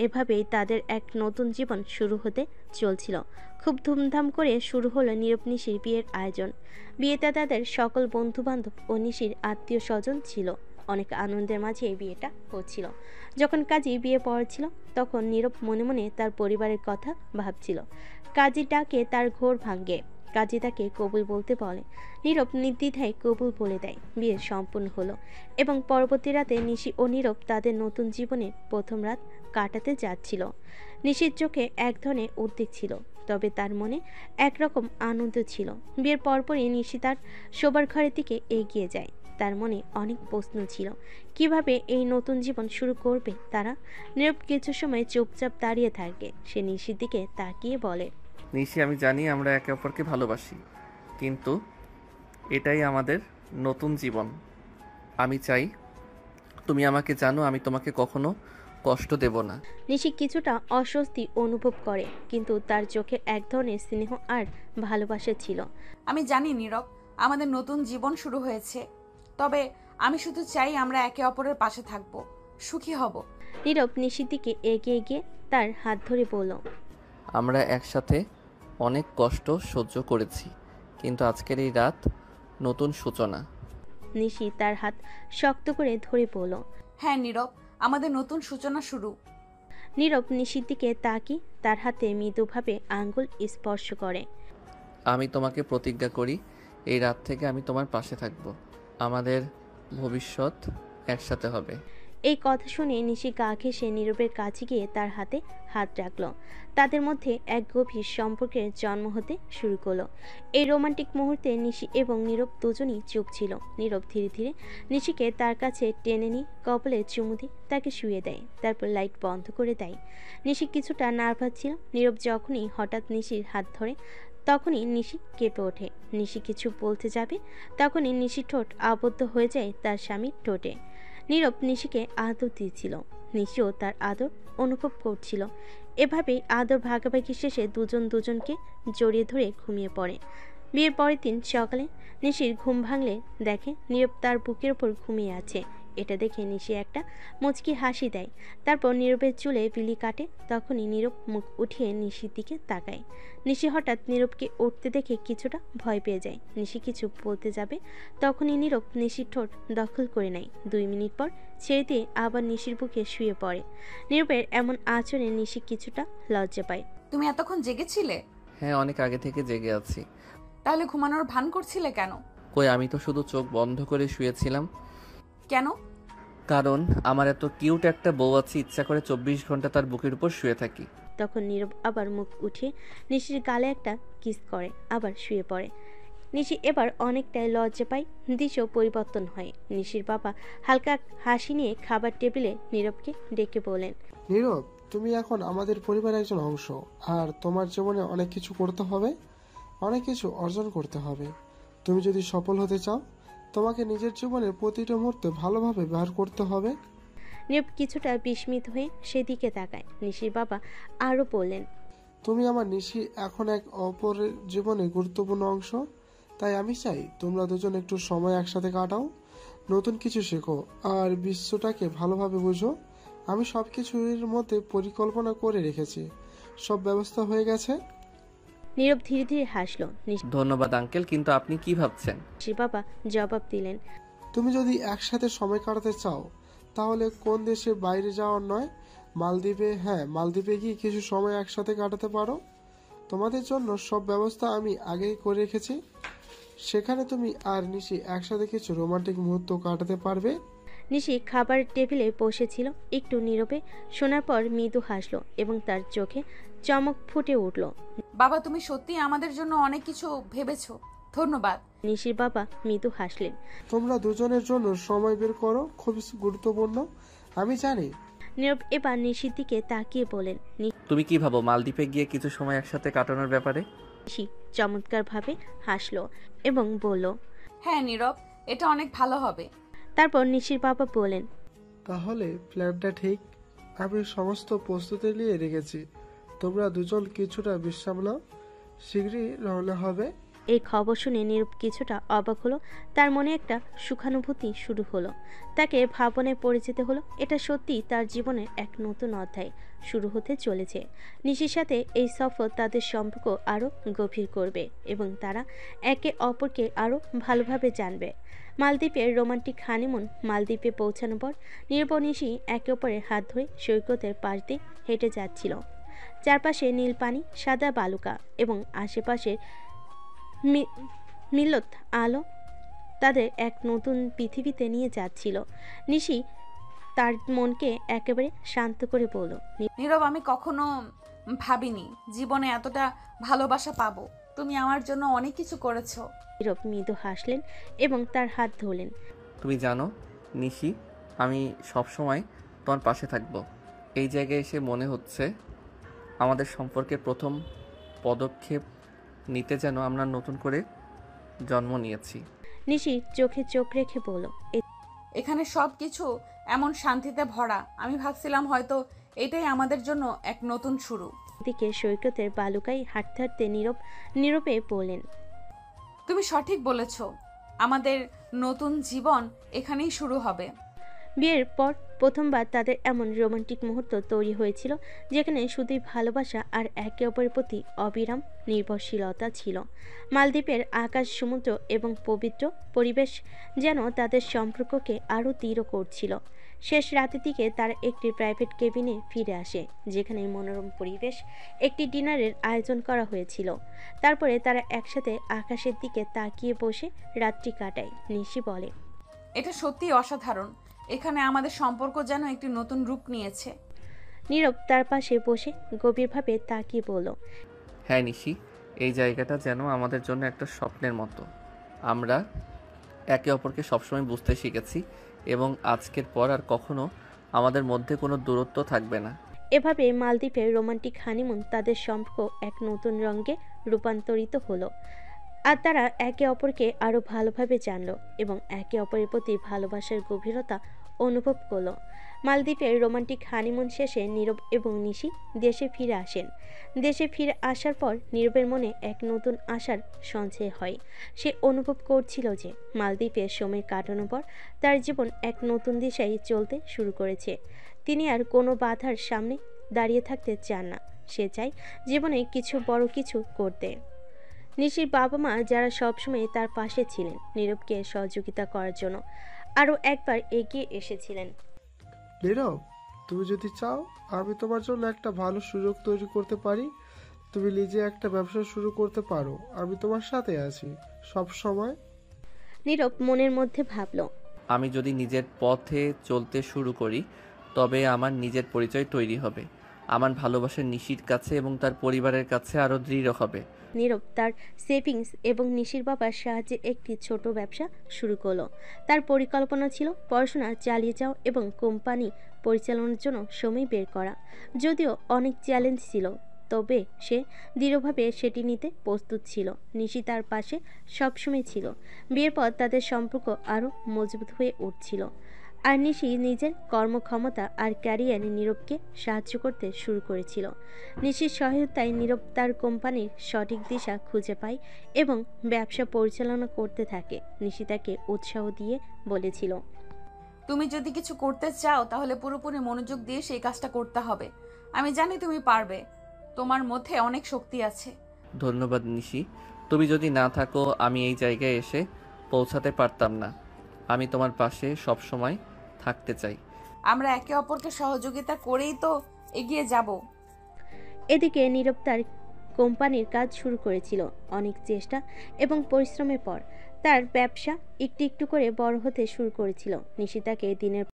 এভাবেই তাদের এক নতুন জীবন শুরু হতে চলছিল। খুব ধুমধাম করে শুরু হলো নীরব নিশির বিয়ের আয়োজন। বিয়েতে তাদের সকল বন্ধুবান্ধব ও নিশির আত্মীয় স্বজন ছিল। অনেক আনন্দের মাঝে এই বিয়েটা হচ্ছিল। যখন কাজী বিয়ে পড়ছিল তখন নীরব মনে মনে তার পরিবারের কথা ভাবছিল। কাজী ডাকে তার ঘোর ভাঙ্গে। কাজী তাকে কবুল বলতে বলে। নীরব নির্দ্বিধায় কবুল বলে দেয়। বিয়ে সম্পূর্ণ হলো এবং পরবর্তী রাতে নিশি ও নীরব তাদের নতুন জীবনের প্রথম রাত কাটাতে যাচ্ছিল। নিশির চোখে এক ধরনের উদ্বেগ ছিল, তবে তার মনে একরকম আনন্দ ছিল। বিয়ের পরপরই নিশি তার শোবার ঘরের দিকে এগিয়ে যায়। তার মনে অনেক প্রশ্ন ছিল, কিভাবে এই নতুন জীবন শুরু করবে তারা। নীরব কিছু সময় চুপচাপ দাঁড়িয়ে থাকে। সে নিশির দিকে তাকিয়ে বলে, নিশি, আমি জানি আমরা একে অপরকে ভালোবাসি, কিন্তু এটাই আমাদের নতুন জীবন। আমি চাই তুমি আমাকে জানো, আমি তোমাকে কখনো কষ্ট দেব না। নিশি কিছুটা অস্বস্তি অনুভব করে, কিন্তু তার চোখে এক ধরনের স্নেহ আর ভালোবাসা ছিল। আমি জানি নীরব, আমাদের নতুন জীবন শুরু হয়েছে, তবে আমি শুধু চাই আমরা একে অপরের পাশে থাকব, সুখী হব। নীরব নিশির দিকে এগিয়ে গিয়ে তার হাত ধরে বলল, আমরা একসাথে অনেক কষ্ট সহ্য করেছি, কিন্তু আজকের এই রাত নতুন সূচনা। নিশি তার হাত শক্ত করে ধরে বলল, হ্যাঁ নীরব, আমাদের নতুন সূচনা শুরু। নীরব নিশির দিকে তাকিয়ে তার হাতে মৃদুভাবে আঙ্গুল স্পর্শ করে। আমি তোমাকে প্রতিজ্ঞা করি, এই রাত থেকে আমি তোমার পাশে থাকব। আমাদের ভবিষ্যৎ একসাথে হবে। এই কথা শুনে নিশি গা ঘেঁষে নীরবের কাছে গিয়ে তার হাতে হাত রাখল। তাদের মধ্যে এক গভীর সম্পর্কের জন্ম হতে শুরু করলো। এই রোমান্টিক মুহূর্তে নিশি এবং নীরব দুজনই চুপ ছিল। নীরব ধীরে ধীরে নিশিকে তার কাছে টেনে নিয়ে কপালে চুমু দিয়ে তাকে শুয়ে দেয়, তারপর লাইট বন্ধ করে দেয়। নিশি কিছুটা নার্ভাস ছিল। নীরব যখনই হঠাৎ নিশির হাত ধরে তখনই নিশি কেঁপে ওঠে। নিশি কিছু বলতে যাবে, তখনই নিশির ঠোঁট আবদ্ধ হয়ে যায় তার স্বামীর ঠোঁটে। নীরব নিশিকে আদর দিয়েছিল, নিশিও তার আদর অনুভব করছিল। এভাবেই আদর ভাগাভাগি শেষে দুজন দুজনকে জড়িয়ে ধরে ঘুমিয়ে পড়ে। বিয়ের পরের দিন সকালে নিশির ঘুম ভাঙলে দেখে নীরব তার বুকের ওপর ঘুমিয়ে আছে। এটা দেখে নিশি একটা মুচকি হাসি দেয়, তারপর নীরবের চুলে বিলি কাটে। তখনই নীরব মুখ উঠিয়ে নিশির দিকে তাকায়। নিশি হঠাৎ নীরবকে উঠতে দেখে কিছুটা ভয় পেয়ে যায়। নিশি কিছু বলতে যাবে, তখনই নীরব নিশির ঠোঁট দখল করে নেয়। 2 মিনিট পর ছেড়ে দিয়ে আবার নিশির বুকে শুয়ে পড়ে। নীরবের এমন আচরণে নিশি কিছুটা লজ্জা পায়। তুমি এতক্ষণ জেগেছিলে? হ্যাঁ, অনেক আগে থেকে জেগে আছি। তাহলে ঘুমানোর ভান করছিলে কেন? কই, আমি তো শুধু চোখ বন্ধ করে শুয়েছিলাম। কেন? কারণ আমার এত কিউট একটা বউ আছে, ইচ্ছা করে 24 ঘন্টা তার বুকের উপর শুয়ে থাকি। তখন নীরব আবার মুখ উঠিয়ে নিশির গালে একটা কিস করে আবার শুয়ে পড়ে। নিশি এবার অনেকটাই লজ্জা পায়, দৃশ্য পরিবর্তন হয়। নিশির বাবা হালকা হাসি নিয়ে খাবার টেবিলে নীরবকে ডেকে বলেন, নীরব, তুমি এখন আমাদের পরিবারের একজন অংশ, আর তোমার জীবনে অনেক কিছু করতে হবে, অনেক কিছু অর্জন করতে হবে। তুমি যদি সফল হতে চাও, তোমাকে নিজের জীবনের প্রতিটা মুহূর্তে ভালোভাবে ব্যবহার করতে হবে। নীরব কিছুটা বিস্মিত হয়ে সেদিকে তাকায়। নিশির বাবা আরও বললেন, তুমি আমার নিশি এখন এক অপরের জীবনে গুরুত্বপূর্ণ অংশ। তাই আমি চাই তোমরা দুজন একটু সময় একসাথে কাটাও, নতুন কিছু শেখো আর বিশ্বটাকে ভালোভাবে বুঝো। আমি সব কিছুর মধ্যে পরিকল্পনা করে রেখেছি, সব ব্যবস্থা হয়ে গেছে। নীরব ধীরে ধীরে হাসলো। ধন্যবাদ আঙ্কেল, কিন্তু আপনি কি ভাবছেন? নিশির বাবা জবাব দিলেন, তুমি যদি একসাথে সময় কাটাতে চাও, তাহলে কোন দেশে বাইরে যাওয়ার নয়, মালদ্বীপে, হ্যাঁ মালদ্বীপে গিয়ে কিছু সময় একসাথে কাটাতে পারো। তোমাদের জন্য সব ব্যবস্থা আমি আগেই করে রেখেছি। সেখানে তুমি আর নিশি একসাথে কিছু রোমান্টিক মুহূর্ত কাটাতে পারবে। নিশি খাবার টেবিলে বসেছিল, একটু নীরবে শোনার পর মৃদু হাসলো এবং তার চোখে চমক ফুটে উঠল। বাবা, তুমি সত্যি আমাদের জন্য অনেক কিছু ভেবেছো, ধন্যবাদ। নিশির বাবা মৃদু হাসলেন। তোমরা দুজনের জন্য সময় বের করো, খুব গুরুত্বপূর্ণ, আমি জানি। নীরব এবার নিশির দিকে তাকিয়ে বলেন, তুমি কি ভাবো মালদ্বীপে গিয়ে কিছু সময় একসাথে কাটানোর ব্যাপারে? নিশি চমৎকারভাবে হাসলো এবং বলল, হ্যাঁ নীরব, এটা অনেক ভালো হবে। তারপর নিশির বাবা বলেন, তাহলে প্ল্যানটা ঠিক, আমি সমস্ত প্রস্তুতি নিয়ে রেখেছি। তোমরা দুজন কিছুটা বিশ্রাম নাও, শীঘ্রই রওনা হবে। এই খবর শুনে নীরব কিছুটা অবাক হলো। তার মনে একটা সুখানুভূতি শুরু হলো। তাকে ভাবনায় পড়ে যেতে হলো। এটা সত্যি তার জীবনের এক নতুন অধ্যায় শুরু হতে চলেছে। নিশির সাথে এই সফর তাদের সম্পর্ক আরও গভীর করবে এবং তারা একে অপরকে আরও ভালোভাবে জানবে। মালদ্বীপের রোমান্টিক হানিমুন। মালদ্বীপে পৌঁছানোর পর নীরব ও নিশি একে অপরের হাত ধরে সৈকতের পাশ দিয়ে হেঁটে যাচ্ছিল। চারপাশে নীল পানি, সাদা বালুকা এবং আশেপাশের মিলত আলো তাদের এক নতুন পৃথিবীতে নিয়ে যাচ্ছিল। নিশি তার মনকে একেবারে শান্ত করে বলল, নীরব, আমি কখনো ভাবিনি জীবনে এতটা ভালোবাসা পাবো। তুমি আমার জন্য অনেক কিছু করেছো। নীরব মৃদু হাসলেন এবং তার হাত ধরলেন। তুমি জানো নিশি, আমি সবসময় তোমার পাশে থাকবো। এই জায়গায় এসে মনে হচ্ছে আমাদের সম্পর্কে প্রথম পদক্ষেপ নিতে যেন আমরা নতুন করে জন্ম নিয়েছি। নিশি চোখে চোখ রেখে বলল, এখানে সব কিছু এমন শান্তিতে ভরা, আমি ভাবছিলাম হয়তো এটাই আমাদের জন্য এক নতুন শুরু। এদিকে সৈকতের বালুকায় হাঁটতে হাঁটতে নীরবে বললেন, তুমি সঠিক বলেছ, আমাদের নতুন জীবন এখানেই শুরু হবে। বিয়ের পর প্রথমবার তাদের এমন রোমান্টিক মুহূর্ত তৈরি হয়েছিল যেখানে শুধুই ভালোবাসা আর একে অপরের প্রতি অবিরাম নির্ভরশীলতা ছিল। মালদ্বীপের আকাশ, সমুদ্র এবং পবিত্র পরিবেশ যেন তাদের সম্পর্ককে আরও দৃঢ় করছিল। শেষ রাতের দিকে তারা একটি প্রাইভেট কেবিনে ফিরে আসে, যেখানে মনোরম পরিবেশ একটি ডিনারের আয়োজন করা হয়েছিল। তারপরে তারা একসাথে আকাশের দিকে তাকিয়ে বসে রাত্রি কাটায়। নিশি বলে, এটা সত্যিই অসাধারণ, এখানে আমাদের সম্পর্ক যেন একটি নতুন রূপ নিয়েছে। নীরব তার পাশে বসে গভীরভাবে তাকিয়ে বলল, হ্যাঁ নিশি, এই জায়গাটা যেন আমাদের জন্য একটা স্বপ্নের মতো। আমরা একে অপরকে সবসময় বুঝতে শিখেছি এবং আজকের পর আর কখনো আমাদের মধ্যে কোনো দূরত্ব থাকবে না। এভাবে মালদ্বীপের রোমান্টিক হানিমুন তাদের সম্পর্ক এক নতুন রঙে রূপান্তরিত হলো। আর তারা একে অপরকে আরও ভালোভাবে জানলো এবং একে অপরের প্রতি ভালোবাসার গভীরতা অনুভব করলো। মালদ্বীপের রোমান্টিক হানিমুন শেষে নীরব এবং নিশি দেশে ফিরে আসেন। দেশে ফিরে আসার পর নীরবের মনে এক নতুন আশার সঞ্চয় হয়। সে অনুভব করছিল যে মালদ্বীপে সময় কাটানোর পর তার জীবন এক নতুন দিশায় চলতে শুরু করেছে। তিনি আর কোনো বাধার সামনে দাঁড়িয়ে থাকতে চান না। সে চায় জীবনে কিছু বড় কিছু করতে। নিশির বাবা মা, যারা সবসময় তার পাশে ছিলেন নীরবকে সহযোগিতা করার জন্য, আরও একবার এগিয়ে এসেছিলেন। নীরব, তুমি যদি চাও আমি তোমার জন্য একটা ভালো সুযোগ তৈরি করতে পারি। তুমি নিজে একটা ব্যবসা শুরু করতে পারো, আমি তোমার সাথে আছি সব সময়। নীরব মনের মধ্যে ভাবল, আমি যদি নিজের পথে চলতে শুরু করি তবে আমার নিজের পরিচয় তৈরি হবে। আমার ভালোবাসা নিশির কাছে এবং তার পরিবারের কাছে আরও দৃঢ় হবে। নীরব তার সেভিংস এবং নিশির বাবার সাহায্যে একটি ছোট ব্যবসা শুরু করলো। তার পরিকল্পনা ছিল পড়াশোনা চালিয়ে যাওয়া এবং কোম্পানি পরিচালনার জন্য সময় বের করা। যদিও অনেক চ্যালেঞ্জ ছিল, তবে সে দৃঢ়ভাবে সেটি নিতে প্রস্তুত ছিল। নিশি তার পাশে সবসময় ছিল। বিয়ের পর তাদের সম্পর্ক আরও মজবুত হয়ে উঠছিল, আর নিশি নিজের কর্মক্ষমতা আর ক্যারিয়ারে নীরবকে সাহায্য করতে শুরু করেছিল। নিশির সহায়তায় নীরব তার কোম্পানির সঠিক দিশা খুঁজে পায় এবং ব্যবসা পরিচালনা করতে থাকে। নিশি তাকে উৎসাহ দিয়ে বলেছিল, তুমি যদি কিছু করতে চাও তাহলে পুরোপুরি মনোযোগ দিয়ে সেই কাজটা করতে হবে। আমি জানি তুমি পারবে, তোমার মধ্যে অনেক শক্তি আছে। ধন্যবাদ নিশি, তুমি যদি না থাকো আমি এই জায়গায় এসে পৌঁছাতে পারতাম না। আমি তোমার পাশে সব সময় থাকতে চাই। আমরা একে অপরকে সহযোগিতা করেই তো এগিয়ে যাব। এদিকে নীরব তার কোম্পানির কাজ শুরু করেছিল। অনেক চেষ্টা এবং পরিশ্রমের পর তার ব্যবসা একটু একটু করে বড় হতে শুরু করেছিল। নিশি তাকে দিনের